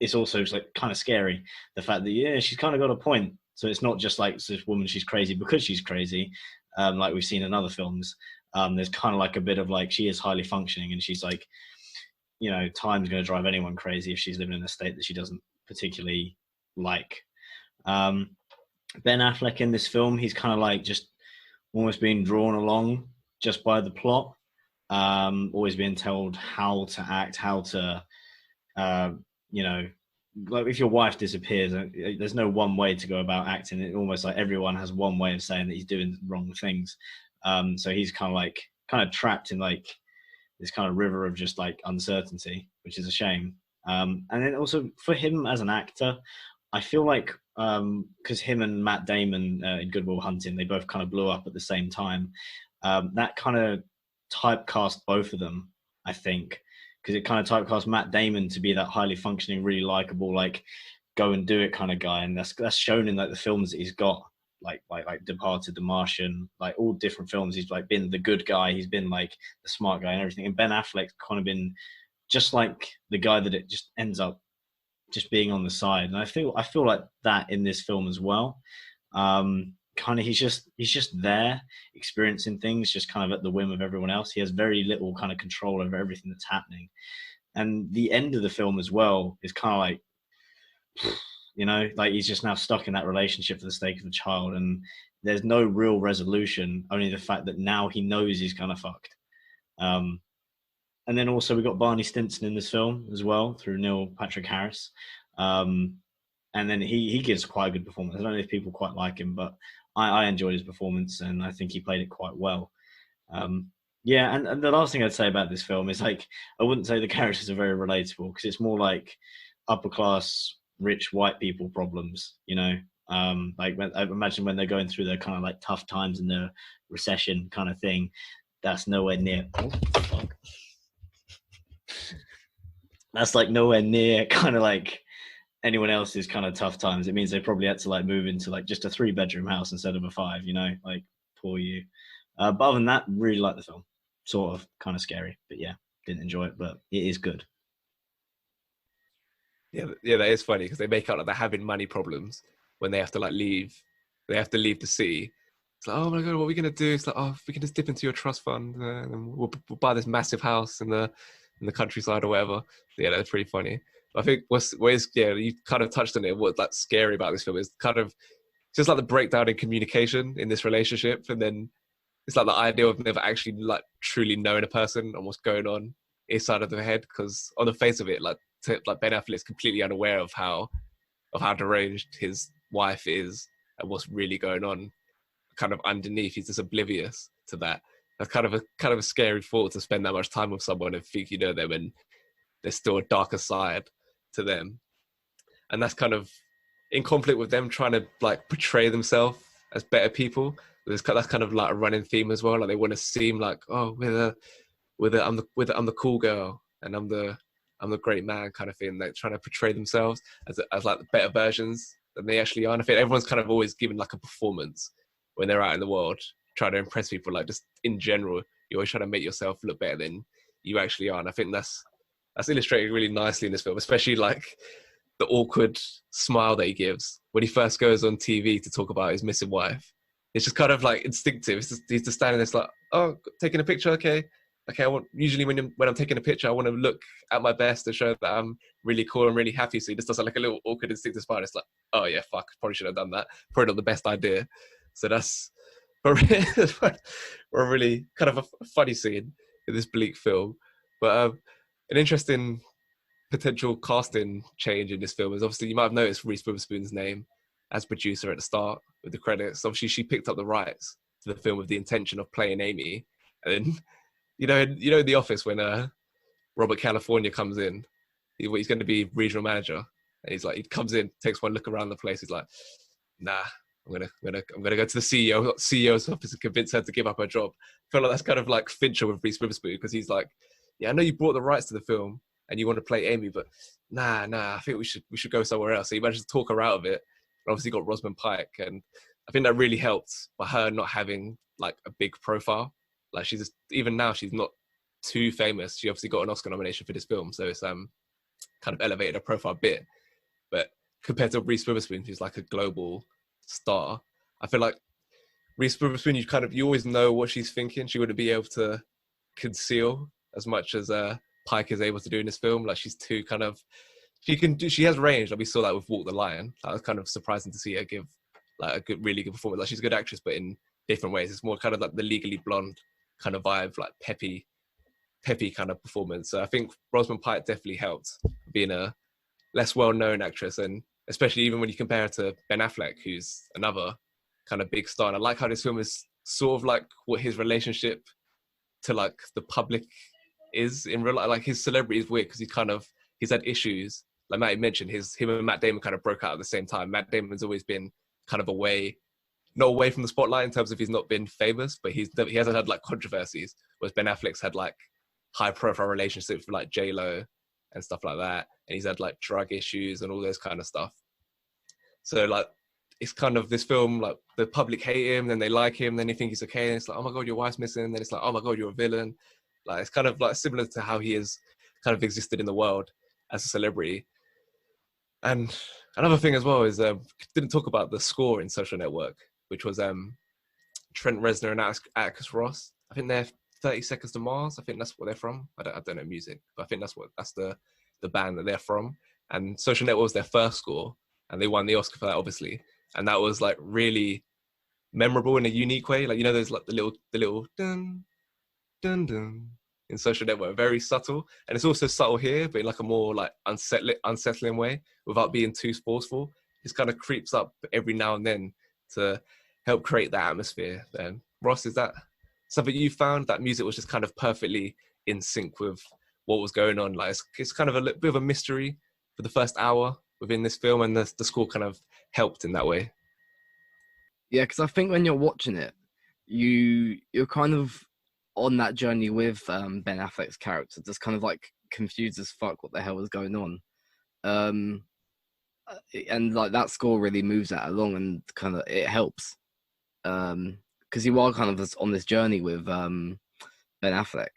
it's also just like kind of scary. The fact that, she's kind of got a point. So it's not just like this woman, she's crazy because she's crazy. Like we've seen in other films. There's kind of like a bit of like, she is highly functioning, and she's like, you know, time's going to drive anyone crazy if she's living in a state that she doesn't particularly like. Ben Affleck in this film, he's kind of like just almost being drawn along just by the plot. Always being told how to act, how to, you know, like if your wife disappears, there's no one way to go about acting. It almost like everyone has one way of saying that he's doing wrong things. So he's kind of trapped in like this kind of river of just like uncertainty, which is a shame. And then also for him as an actor, I feel like because him and Matt Damon in Good Will Hunting, they both kind of blew up at the same time. That kind of typecast both of them, I think, because it kind of typecast Matt Damon to be that highly functioning, really likable, like go and do it kind of guy, and that's shown in like the films that he's got, like Departed, The Martian, like all different films. He's like been the good guy, he's been like the smart guy and everything. And Ben Affleck's kind of been just like the guy that it just ends up just being on the side. And I feel like that in this film as well. Kind of he's just there experiencing things just kind of at the whim of everyone else. He has very little kind of control over everything that's happening. And the end of the film as well is kind of like, you know, like he's just now stuck in that relationship for the sake of the child, and there's no real resolution, only the fact that now he knows he's kind of fucked. And then also we got Barney Stinson in this film as well through Neil Patrick Harris. And then he gives quite a good performance. I don't know if people quite like him, but I enjoyed his performance, and I think he played it quite well. Yeah, and the last thing I'd say about this film is, like, I wouldn't say the characters are very relatable, because it's more like upper class, rich white people problems, you know. Like I imagine when they're going through their kind of like tough times and the recession kind of thing, that's nowhere near. Oh, fuck. That's like nowhere near kind of like anyone else's kind of tough times. It means they probably had to like move into like just a 3-bedroom house instead of a 5, you know, like poor you. But other than that, really like the film. Sort of kind of scary, but yeah, didn't enjoy it, but it is good. Yeah, that is funny, because they make out like they're having money problems when they have to like leave. They have to leave the city. It's like, oh my god, what are we gonna do? It's like, oh, we can just dip into your trust fund, and then we'll buy this massive house in the countryside or whatever. Yeah, that's pretty funny. I think you kind of touched on it. What's like scary about this film is kind of just like the breakdown in communication in this relationship, and then it's like the idea of never actually like truly knowing a person and what's going on inside of their head. Because on the face of it, like Ben Affleck is completely unaware of how deranged his wife is and what's really going on kind of underneath. He's just oblivious to that. That's kind of a scary thought, to spend that much time with someone and think you know them, and there's still a darker side to them. And that's kind of in conflict with them trying to like portray themselves as better people. That's kind of like a running theme as well. Like they want to seem like, oh, I'm the cool girl, and I'm the great man kind of thing. Like trying to portray themselves as like the better versions than they actually are. And I think everyone's kind of always given like a performance when they're out in the world, trying to impress people. Like just in general, you always try to make yourself look better than you actually are. And I think that's illustrated really nicely in this film, especially like the awkward smile that he gives when he first goes on TV to talk about his missing wife. It's just kind of like instinctive. He's just standing there, it's like, oh, taking a picture, okay. Usually when I'm taking a picture, I want to look at my best to show that I'm really cool and really happy. So he just does like a little awkward instinctive smile. It's like, oh yeah, fuck, probably should have done that. Probably not the best idea. So that's a really kind of a funny scene in this bleak film. But an interesting potential casting change in this film is, obviously you might have noticed Reese Witherspoon's name as producer at the start with the credits. Obviously she picked up the rights to the film with the intention of playing Amy. And then, you know in The Office when Robert California comes in, he's going to be regional manager, and he's like, he comes in, takes one look around the place, he's like, nah, I'm gonna go to the CEO's office and convince her to give up her job. I feel like that's kind of like Fincher with Reese Witherspoon, because he's like, yeah, I know you brought the rights to the film and you want to play Amy, but nah, I think we should go somewhere else. So he managed to talk her out of it. And obviously got Rosamund Pike, and I think that really helped by her not having like a big profile. Like even now she's not too famous. She obviously got an Oscar nomination for this film, so it's kind of elevated her profile a bit. But compared to Reese Witherspoon, who's like a global star, I feel like Reese Witherspoon, you always know what she's thinking. She wouldn't be able to conceal as much as Pike is able to do in this film. Like she's too kind of, she has range. Like we saw that with Walk the Lion. That was kind of surprising to see her give like a really good performance. Like she's a good actress, but in different ways. It's more kind of like the Legally Blonde kind of vibe, like peppy kind of performance. So I think Rosamund Pike definitely helped being a less well-known actress, and especially even when you compare her to Ben Affleck, who's another kind of big star. And I like how this film is sort of like what his relationship to like the public is in real life. Like his celebrity is weird because he's had issues. Like Matty mentioned, him and Matt Damon kind of broke out at the same time. Matt Damon's always been kind of not away from the spotlight in terms of he's not been famous, but he hasn't had like controversies, whereas Ben Affleck's had like high profile relationships with like J-Lo and stuff like that. And he's had like drug issues and all those kind of stuff. So like, it's kind of this film, like the public hate him, then they like him, then they think he's okay. And it's like, oh my God, your wife's missing. And then it's like, oh my God, you're a villain. Like, it's kind of like similar to how he is kind of existed in the world as a celebrity. And another thing as well is didn't talk about the score in Social Network, which was Trent Reznor and Atticus Ross. I think they're 30 Seconds to Mars. I think that's what they're from. I don't know music, but I think that's the band that they're from. And Social Network was their first score, and they won the Oscar for that, obviously. And that was like really memorable in a unique way. Like, you know, there's like the little dun dun dun in Social Network, very subtle, and it's also subtle here, but in like a more like unsettling way, without being too forceful. It kind of creeps up every now and then to help create that atmosphere. Then, Ross, is that something you found, that music was just kind of perfectly in sync with what was going on? Like, it's kind of a bit of a mystery for the first hour within this film, and the score kind of helped in that way. Yeah, because I think when you're watching it, you're kind of on that journey with Ben Affleck's character, just kind of like confused as fuck what the hell was going on. And like that score really moves that along, and kind of it helps. Because you are kind of on this journey with Ben Affleck.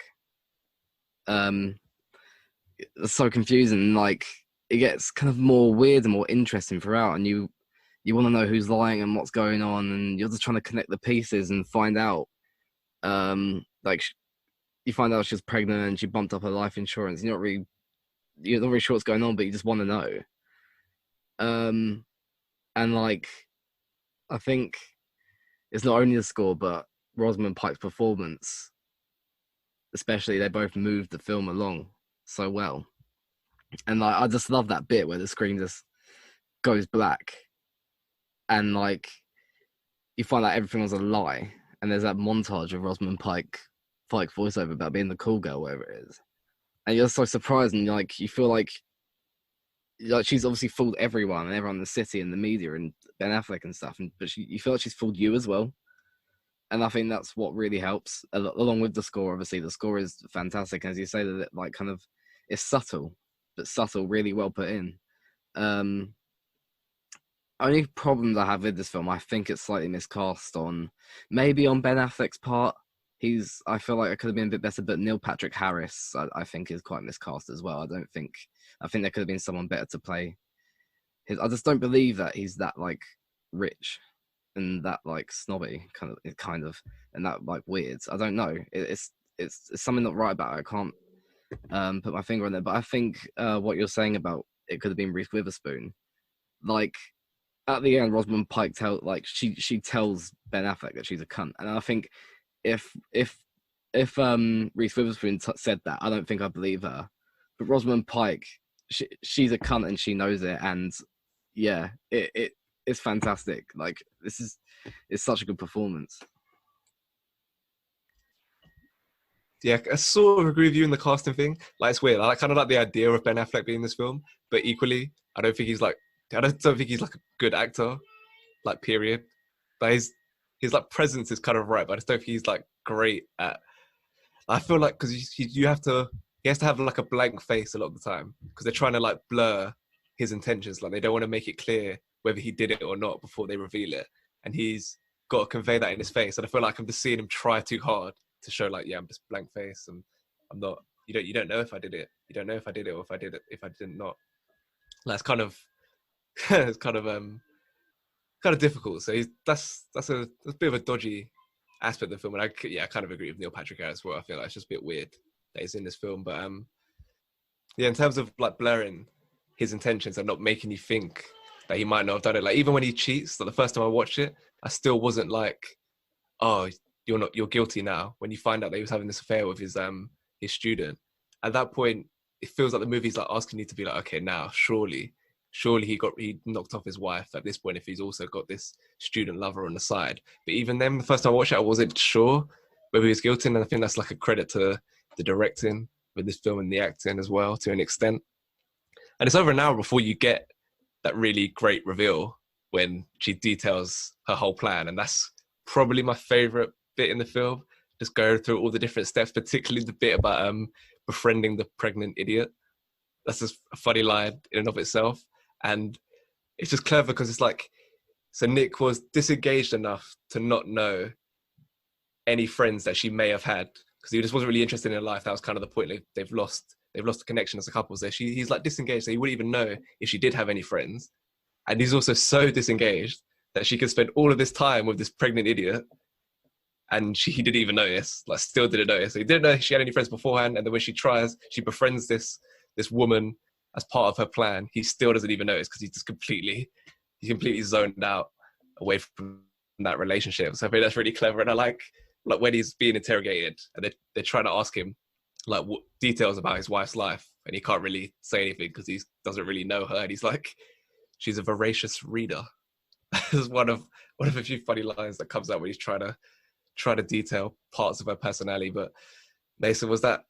It's so confusing, like it gets kind of more weird and more interesting throughout, and you want to know who's lying and what's going on, and you're just trying to connect the pieces and find out. Like you find out she's pregnant and she bumped up her life insurance. You're not really sure what's going on, but you just want to know. And like I think it's not only the score, but Rosamund Pike's performance, especially, they both moved the film along so well. And like I just love that bit where the screen just goes black, and like you find out everything was a lie, and there's that montage of Rosamund Pike voiceover about being the cool girl, whatever it is, and you're so surprised, and like you feel like she's obviously fooled everyone and everyone in the city and the media and Ben Affleck and stuff, but you feel like she's fooled you as well. And I think that's what really helps, along with the score. Obviously, the score is fantastic, as you say, that it like kind of it's subtle, but subtle, really well put in. Only problems I have with this film, I think it's slightly miscast maybe on Ben Affleck's part. I feel like it could have been a bit better, but Neil Patrick Harris, I think, is quite miscast as well. I think there could have been someone better to play I just don't believe that he's that like rich and that like snobby kind of and that like weird. I don't know. It's something not right about it. I can't put my finger on it. But I think what you're saying about it could have been Reese Witherspoon. Like at the end, Rosamund Pike she tells Ben Affleck that she's a cunt, and I think if Reese Witherspoon said that, I don't think I believe her. But Rosamund Pike, she's a cunt and she knows it, and yeah, it's fantastic. Like it's such a good performance. Yeah, I sort of agree with you in the casting thing. Like, it's weird. I kind of like the idea of Ben Affleck being in this film, but equally, I don't think he's like a good actor. Like, period. But his like presence is kind of right, but I just don't think he's like great at. I feel like because he has to have like a blank face a lot of the time because they're trying to like blur his intentions. Like, they don't want to make it clear whether he did it or not before they reveal it, and he's got to convey that in his face. And I feel like I'm just seeing him try too hard to show like, yeah, I'm just blank face and I'm not. You don't know if I did it. You don't know if I did it or if I did it if I did not. That's kind of it's kind of difficult. So that's a bit of a dodgy aspect of the film, and I kind of agree with Neil Patrick Harris as well. I feel like it's just a bit weird that he's in this film, but yeah, in terms of like blurring his intentions and not making you think that he might not have done it. Like, even when he cheats, like the first time I watched it, I still wasn't like, oh, you're guilty now. When you find out that he was having this affair with his student, at that point, it feels like the movie's like asking you to be like, okay, now surely he knocked off his wife at this point if he's also got this student lover on the side. But even then, the first time I watched it, I wasn't sure whether he was guilty, and I think that's like a credit to the directing with this film and the acting as well to an extent. And it's over an hour before you get that really great reveal when she details her whole plan, and that's probably my favorite bit in the film. Just go through all the different steps, particularly the bit about befriending the pregnant idiot. That's just a funny line in and of itself. And it's just clever because it's like, so Nick was disengaged enough to not know any friends that she may have had because he just wasn't really interested in her life. That was kind of the point. They've lost they've lost a connection as a couple. So he's like disengaged, so he wouldn't even know if she did have any friends. And he's also so disengaged that she could spend all of this time with this pregnant idiot, and he didn't even notice. Like, still didn't notice. So he didn't know she had any friends beforehand. And then when she befriends this woman as part of her plan. He still doesn't even notice because he's completely zoned out away from that relationship. So I think that's really clever. And I like when he's being interrogated and they're trying to ask him like what details about his wife's life, and he can't really say anything because he doesn't really know her. And he's like, she's a voracious reader. That's one of a few funny lines that comes out when he's trying to detail parts of her personality. But Mason, was that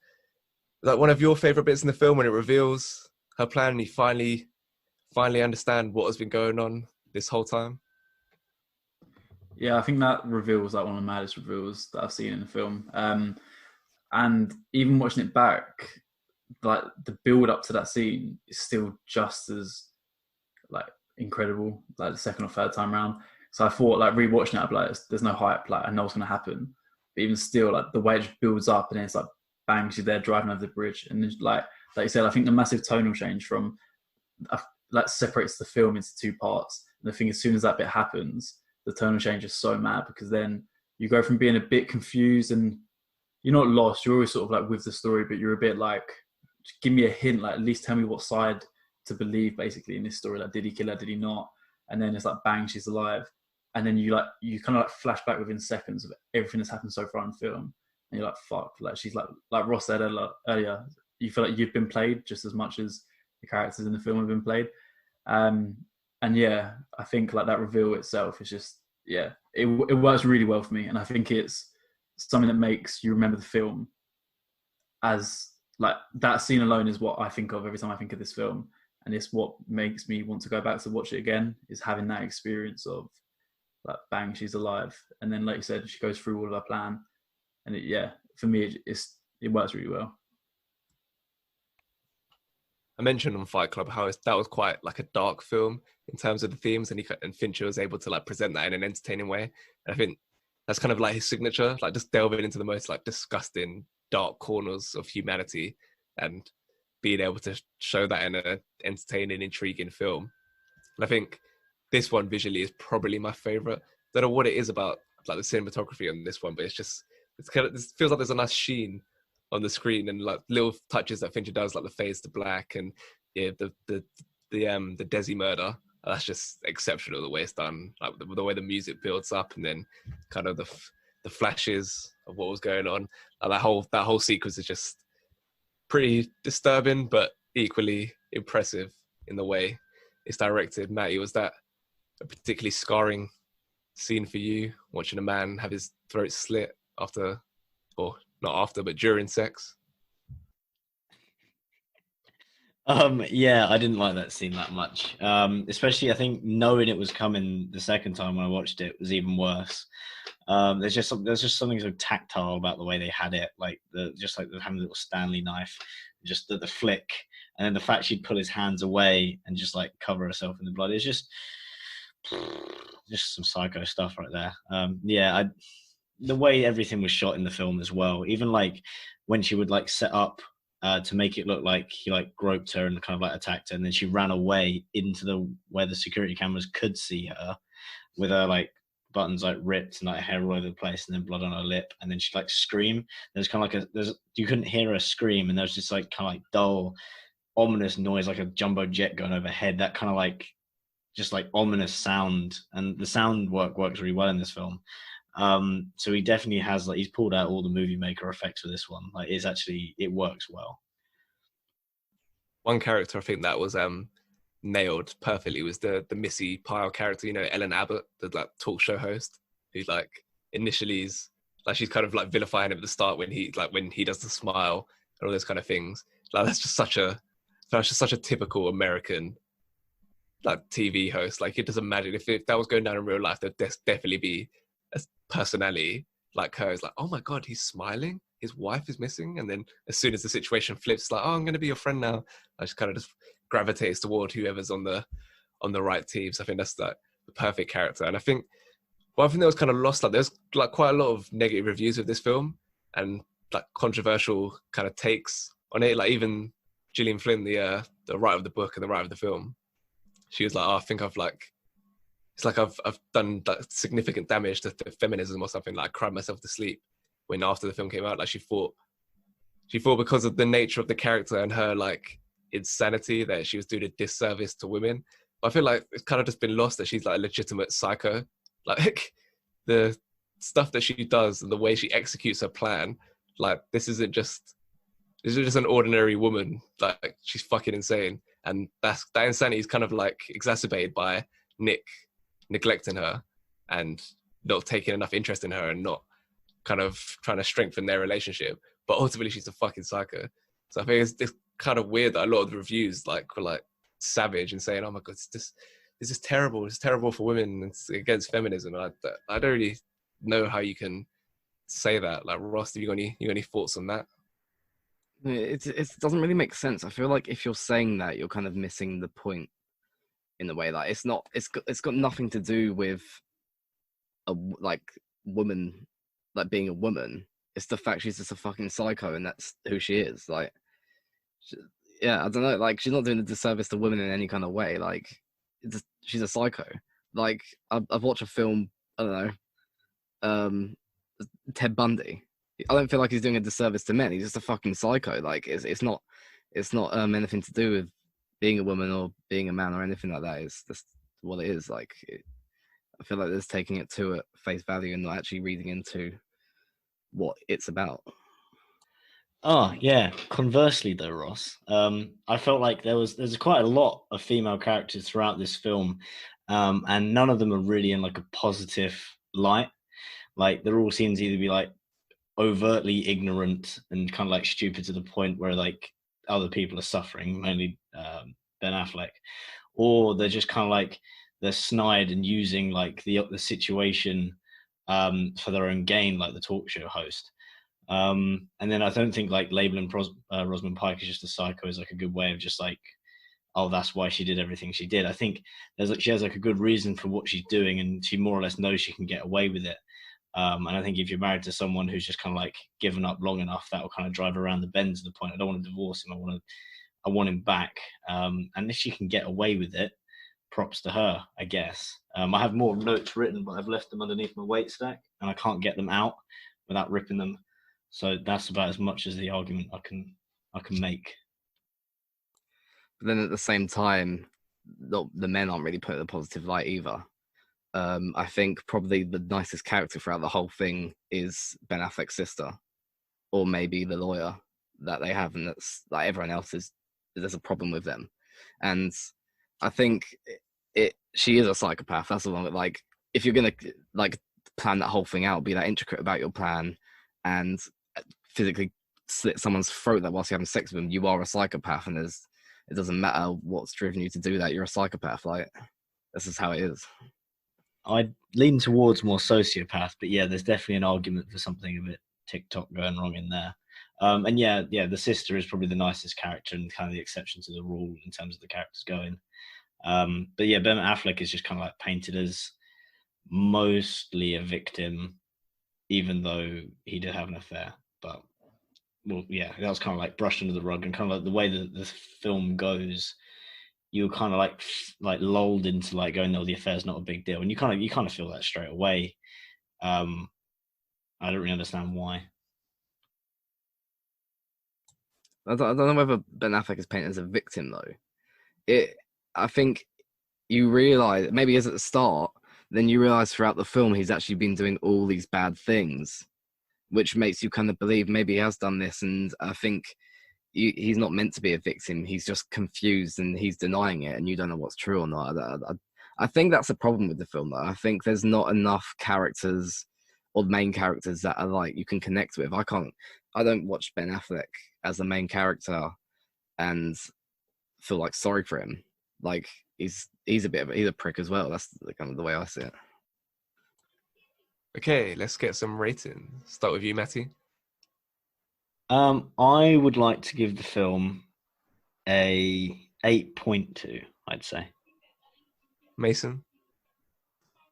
one of your favorite bits in the film when it reveals her plan and you finally understand what has been going on this whole time? Yeah, I think that reveal was like one of the maddest reveals that I've seen in the film. And even watching it back, like the build up to that scene is still just as like incredible, like the second or third time round. So I thought like rewatching it, I'd be like, there's no hype, like I know what's gonna happen. But even still, like the way it just builds up and then it's like bang, she's there driving over the bridge. And then, like you said, I think the massive tonal change from like separates the film into two parts. And I think as soon as that bit happens, the tonal change is so mad, because then you go from being a bit confused and you're not lost, you're always sort of like with the story, but you're a bit like, give me a hint, like at least tell me what side to believe basically in this story. Like, did he kill her, did he not? And then it's like bang, she's alive. And then you kind of like flash back within seconds of everything that's happened so far in the film. And you're like, fuck, like she's like Ross said earlier, you feel like you've been played just as much as the characters in the film have been played. And yeah, I think like that reveal itself is just, yeah, it works really well for me. And I think it's something that makes you remember the film as like that scene alone is what I think of every time I think of this film. And it's what makes me want to go back to watch it again, is having that experience of like, bang, she's alive. And then, like you said, she goes through all of her plan. And for me, it works really well. I mentioned on Fight Club how that was quite like a dark film in terms of the themes, and Fincher was able to like present that in an entertaining way. And I think that's kind of like his signature, like just delving into the most like disgusting, dark corners of humanity and being able to show that in an entertaining, intriguing film. And I think this one visually is probably my favorite. I don't know what it is about like the cinematography on this one, but it feels like there's a nice sheen on the screen and like little touches that Fincher does, like the fades to black and the Desi murder. That's just exceptional, the way it's done, like the way the music builds up and then kind of the flashes of what was going on. Like that whole sequence is just pretty disturbing, but equally impressive in the way it's directed. Matty, was that a particularly scarring scene for you, watching a man have his throat slit after, or not after, but during sex? Yeah, I didn't like that scene that much. Especially, I think knowing it was coming the second time when I watched it was even worse. There's just something so tactile about the way they had it, like having a little Stanley knife, just the flick, and then the fact she'd pull his hands away and just like cover herself in the blood. It's just some psycho stuff right there. The way everything was shot in the film as well, even like when she would like set up to make it look like he like groped her and kind of like attacked her, and then she ran away into where the security cameras could see her, with her like buttons like ripped and like hair all over the place and then blood on her lip, and then she like scream. There's kind of like you couldn't hear her scream, and there was just like kind of like dull, ominous noise, like a jumbo jet going overhead. That kind of like just like ominous sound, and the sound works really well in this film. So he definitely has he's pulled out all the movie maker effects for this one. Like it works well. One character I think that was nailed perfectly was the Missy Pyle character, Ellen Abbott, the like talk show host, who like initially is like, she's kind of like vilifying him at the start when he does the smile and all those kind of things. Like that's just such a typical American like TV host. Like you just imagine if that was going down in real life, there'd definitely be a personality like her. Is like, oh my god, he's smiling, his wife is missing, and then as soon as the situation flips, like, oh, I'm going to be your friend now. I just kind of just gravitates toward whoever's on the right team. So I think that's like the perfect character. And I think one thing that was kind of lost, like there's like quite a lot of negative reviews of this film and like controversial kind of takes on it. Like even Gillian Flynn, the writer of the book and the writer of the film, she was like, "Oh, I think it's like I've done like significant damage to feminism or something. Like I cried myself to sleep when after the film came out. Like she thought because of the nature of the character and her like insanity that she was doing a disservice to women. But I feel like it's kind of just been lost that she's like a legitimate psycho. Like the stuff that she does and the way she executes her plan, like this isn't just an ordinary woman. Like she's fucking insane, and that insanity is kind of like exacerbated by Nick neglecting her and not taking enough interest in her and not kind of trying to strengthen their relationship. But ultimately, she's a fucking psycho. So I think it's kind of weird that a lot of the reviews like were like savage and saying, "Oh my god, this is terrible. It's terrible for women. It's against feminism." And I don't really know how you can say that. Like Ross, have you got any thoughts on that? It doesn't really make sense. I feel like if you're saying that, you're kind of missing the point in a way. Like it's got nothing to do with a like woman, like being a woman. It's the fact she's just a fucking psycho, and that's who she is. Like, yeah, I don't know. Like, she's not doing a disservice to women in any kind of way. Like, she's a psycho. Like, I've watched a film. I don't know, Ted Bundy. I don't feel like he's doing a disservice to men. He's just a fucking psycho. Like, it's not anything to do with being a woman or being a man or anything like that. It's just what it is. Like, I feel like there's taking it to at face value and not actually reading into what it's about. Oh yeah. Conversely, though, Ross, I felt like there's quite a lot of female characters throughout this film, and none of them are really in like a positive light. Like they're all seen to either be like overtly ignorant and kind of like stupid to the point where like other people are suffering, mainly Ben Affleck, or they're just kind of like they're snide and using like the situation for their own gain, like the talk show host. And then I don't think like labeling Rosamund Pike as just a psycho is like a good way of just like, oh, that's why she did everything she did. I think she has like a good reason for what she's doing, and she more or less knows she can get away with it. And I think if you're married to someone who's just kind of like given up long enough, that will kind of drive around the bend to the point, I don't want to divorce him. I want him back. And if she can get away with it, props to her, I guess. I have more notes written, but I've left them underneath my weight stack, and I can't get them out without ripping them. So that's about as much as the argument I can make. But then at the same time, the men aren't really put in a positive light either. I think probably the nicest character throughout the whole thing is Ben Affleck's sister, or maybe the lawyer that they have, and that's like everyone else there's a problem with them. And I think she is a psychopath. That's the one. Like, if you're gonna like plan that whole thing out, be that intricate about your plan, and physically slit someone's throat that whilst you're having sex with them, you are a psychopath. And it doesn't matter what's driven you to do that. You're a psychopath. Like, this is how it is. I lean towards more sociopath, but yeah, there's definitely an argument for something a bit TikTok going wrong in there. And yeah, the sister is probably the nicest character and kind of the exception to the rule in terms of the characters going. But yeah, Ben Affleck is just kind of like painted as mostly a victim, even though he did have an affair. But well, yeah, that was kind of like brushed under the rug, and kind of like the way that the film goes, you're kind of like lulled into like going, no, the affair's not a big deal, and you kind of feel that straight away. I don't really understand why. I don't know whether Ben Affleck is painted as a victim though. I think you realize, maybe as at the start, then you realize throughout the film he's actually been doing all these bad things, which makes you kind of believe maybe he has done this. And I think he's not meant to be a victim. He's just confused and he's denying it, and you don't know what's true or not. I think that's a problem with the film, though. I think there's not enough characters or main characters that are like you can connect with. I don't watch Ben Affleck as the main character and feel like sorry for him. Like he's a prick as well. That's kind of the way I see it. Okay, let's get some ratings. Start with you, Matty. I would like to give the film a 8.2, I'd say. Mason.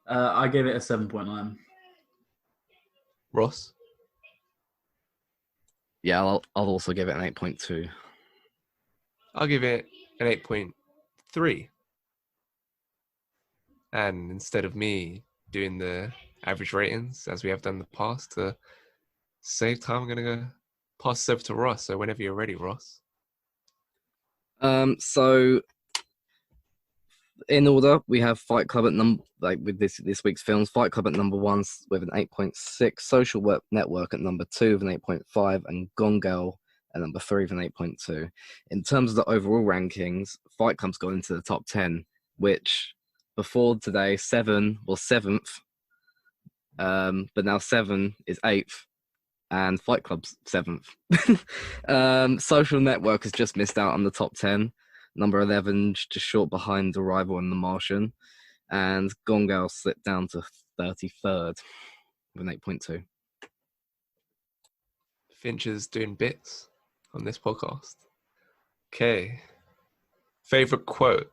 I gave it a 7.9. Ross. Yeah, I'll also give it an 8.2. I'll give it an 8.3. And instead of me doing the average ratings as we have done in the past, to save time, I'm going to go pass this over to Ross. So whenever you're ready, Ross. So in order, we have Fight Club at with this week's films. Fight Club at number 1 with an 8.6, Social Network at number 2 with an 8.5, and Gone Girl at number 3 with an 8.2. In terms of the overall rankings, Fight Club's gone into the top 10, which before today, 7 was 7th, but now 7 is 8th, and Fight Club's 7th. Social Network has just missed out on the top 10. Number 11, just short behind Arrival and The Martian. And Gone Girl slipped down to 33rd with an 8.2. Fincher's doing bits on this podcast. Okay. Favorite quote?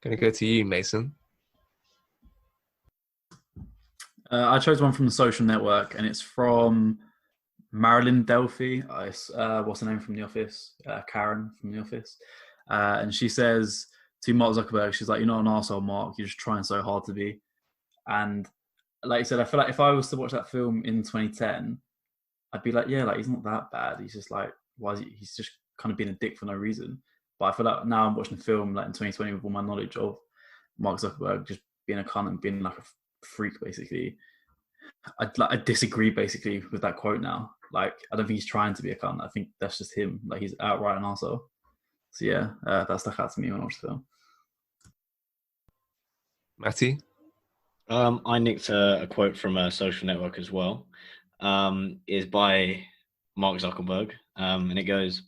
Gonna go to you, Mason. I chose one from the Social Network, and it's from Marilyn Delphi. What's her name from The Office? Karen from The Office. And she says to Mark Zuckerberg, she's like, "You're not an arsehole, Mark. You're just trying so hard to be." And like you said, I feel like if I was to watch that film in 2010, I'd be like, yeah, like he's not that bad. He's just like, why is he? He's just kind of being a dick for no reason. But I feel like now I'm watching the film like in 2020 with all my knowledge of Mark Zuckerberg just being a cunt and being like a freak, basically. I disagree basically with that quote now. Like, I don't think he's trying to be a cunt. I think that's just him. Like, he's outright an arsehole. So yeah, that stuck out to me when I watched the film. Matty? I nicked a quote from a Social Network as well. Is by Mark Zuckerberg, and it goes,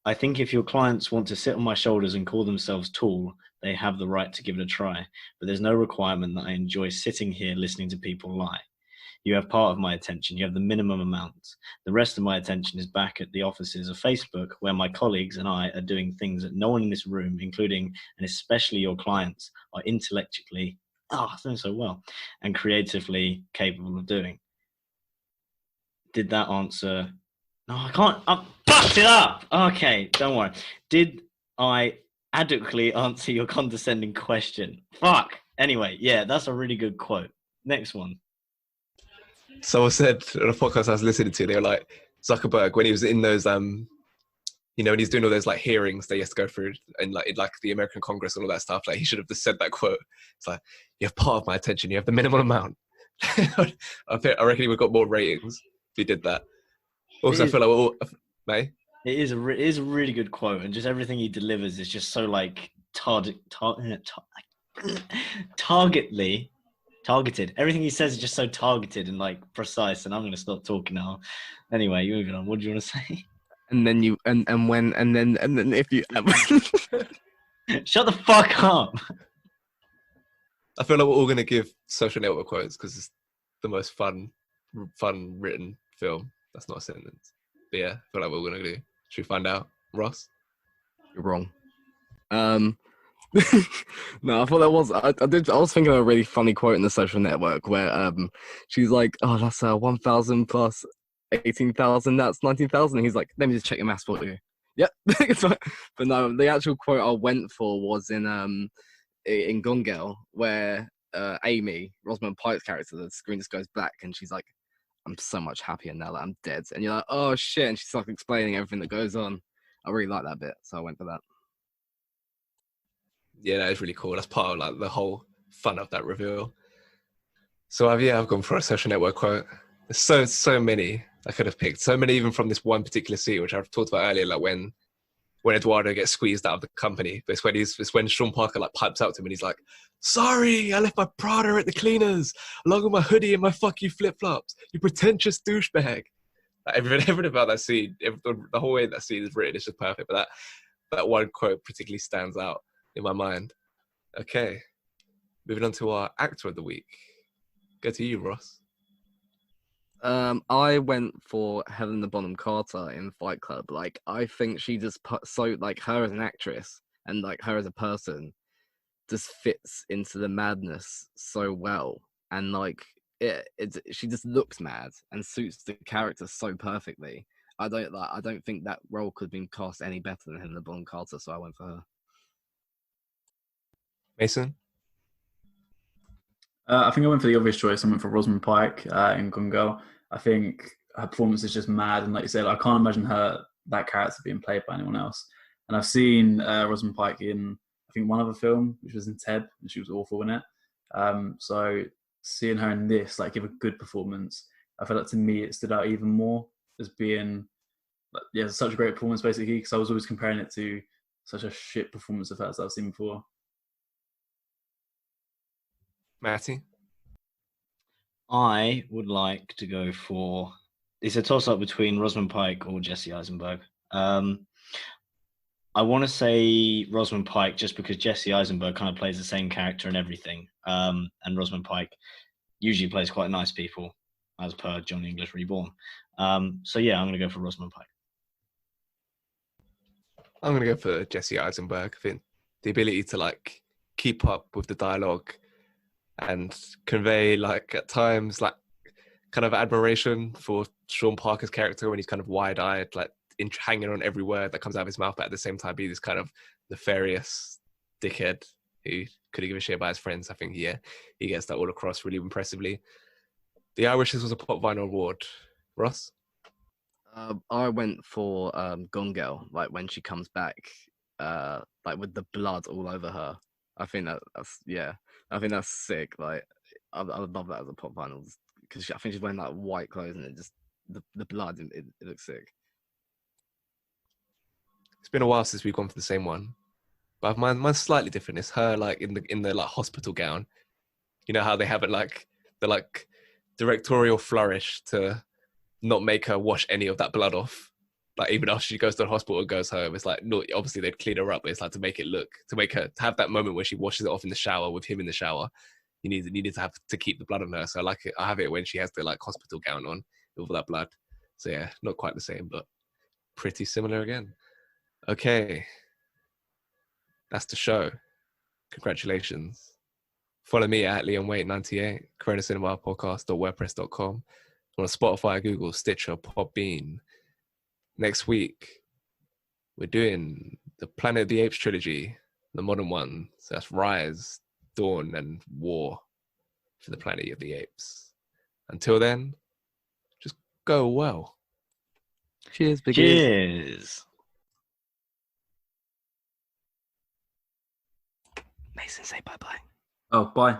"I think if your clients want to sit on my shoulders and call themselves tall, they have the right to give it a try. But there's no requirement that I enjoy sitting here listening to people lie. You have part of my attention. You have the minimum amount. The rest of my attention is back at the offices of Facebook, where my colleagues and I are doing things that no one in this room, including and especially your clients, are intellectually, doing so well, and creatively capable of doing." Did that answer? No, I can't. I fucked it up. Okay, don't worry. Did I adequately answer your condescending question? Fuck. Anyway, yeah, that's a really good quote. Next one. Someone said on a podcast I was listening to, they were like, Zuckerberg, when he was in those, when he's doing all those like hearings that he has to go through in like the American Congress and all that stuff, like he should have just said that quote. It's like, you have part of my attention, you have the minimum amount. I reckon he would have got more ratings if he did that. Also, I feel like May? It is a really good quote, and just everything he delivers is just so like targeted. Everything he says is just so targeted and like precise. And I'm gonna stop talking now. Anyway, you moving on. What do you want to say? And then you and then if you shut the fuck up. I feel like we're all gonna give Social Network quotes because it's the most fun written film. That's not a sentence. But yeah, I feel like we're gonna do. Should we find out, Ross? You're wrong. No, I thought that was. I was thinking of a really funny quote in the Social Network where she's like, "Oh, that's 1,000 plus 18,000. That's 19,000." He's like, "Let me just check your maths for you." Yep. But no, the actual quote I went for was in Gone Girl, where Amy, Rosamund Pike's character, the screen just goes black and she's like, "I'm so much happier now that I'm dead." And you're like, "Oh shit!" And she's like explaining everything that goes on. I really like that bit, so I went for that. Yeah, that is really cool. That's part of like the whole fun of that reveal. So I've gone for a Social Network quote. There's so many I could have picked. So many even from this one particular scene, which I've talked about earlier, like when Eduardo gets squeezed out of the company. But it's when Sean Parker like pipes out to him and he's like, "Sorry, I left my Prada at the cleaners, along with my hoodie and my fuck you flip-flops. You pretentious douchebag." Like, everything about that scene, the whole way that scene is written is just perfect. But that one quote particularly stands out in my mind. Okay, moving on to our actor of the week. Go to you, Ross. I went for Helena Bonham Carter in Fight Club. Like, I think she just put so like her as an actress and like her as a person just fits into the madness so well, and like she just looks mad and suits the character so perfectly. I don't think that role could have been cast any better than Helena Bonham Carter, so I went for her. Mason? I think I went for the obvious choice. I went for Rosamund Pike in Gone Girl. I think her performance is just mad, and like you said, I can't imagine that character being played by anyone else. And I've seen Rosamund Pike in, I think, one other film, which was in Ted, and she was awful in it. So seeing her in this, like, give a good performance, I feel like to me it stood out even more as being, yeah, such a great performance basically, because I was always comparing it to such a shit performance of hers that I've seen before. Matty? I would like to go for. It's a toss-up between Rosamund Pike or Jesse Eisenberg. I want to say Rosamund Pike just because Jesse Eisenberg kind of plays the same character in everything, and Rosamund Pike usually plays quite nice people, as per Johnny English Reborn. So yeah, I'm going to go for Rosamund Pike. I'm going to go for Jesse Eisenberg. I think the ability to like keep up with the dialogue and convey like at times like kind of admiration for Sean Parker's character when he's kind of wide-eyed, like hanging on every word that comes out of his mouth, but at the same time be this kind of nefarious dickhead who couldn't give a shit about his friends. I think he gets that all across really impressively. I wish this was a Pop Vinyl award. Ross? I went for Gone Girl, like when she comes back, like with the blood all over her. I think that's sick. Like I would love that as a Pop Vinyl because I think she's wearing like white clothes and it just the blood it looks sick. It's been a while since we've gone for the same one, but mine's slightly different. It's her like in the like hospital gown. You know how they have it like the like directorial flourish to not make her wash any of that blood off. Like even after she goes to the hospital and goes home, it's like no, obviously they'd clean her up, but it's like to make her to have that moment where she washes it off in the shower with him in the shower. You needed to have to keep the blood on her. So I like it. I have it when she has the like hospital gown on with all that blood. So yeah, not quite the same, but pretty similar again. Okay, that's the show. Congratulations. Follow me at LeonWait98, Corona Cinema Podcast.wordpress.com, on Spotify, Google, Stitcher, Podbean. Next week, we're doing the Planet of the Apes trilogy, the modern one. So that's Rise, Dawn, and War for the Planet of the Apes. Until then, just go well. Cheers, big Cheers. Mason, say bye-bye. Oh, bye.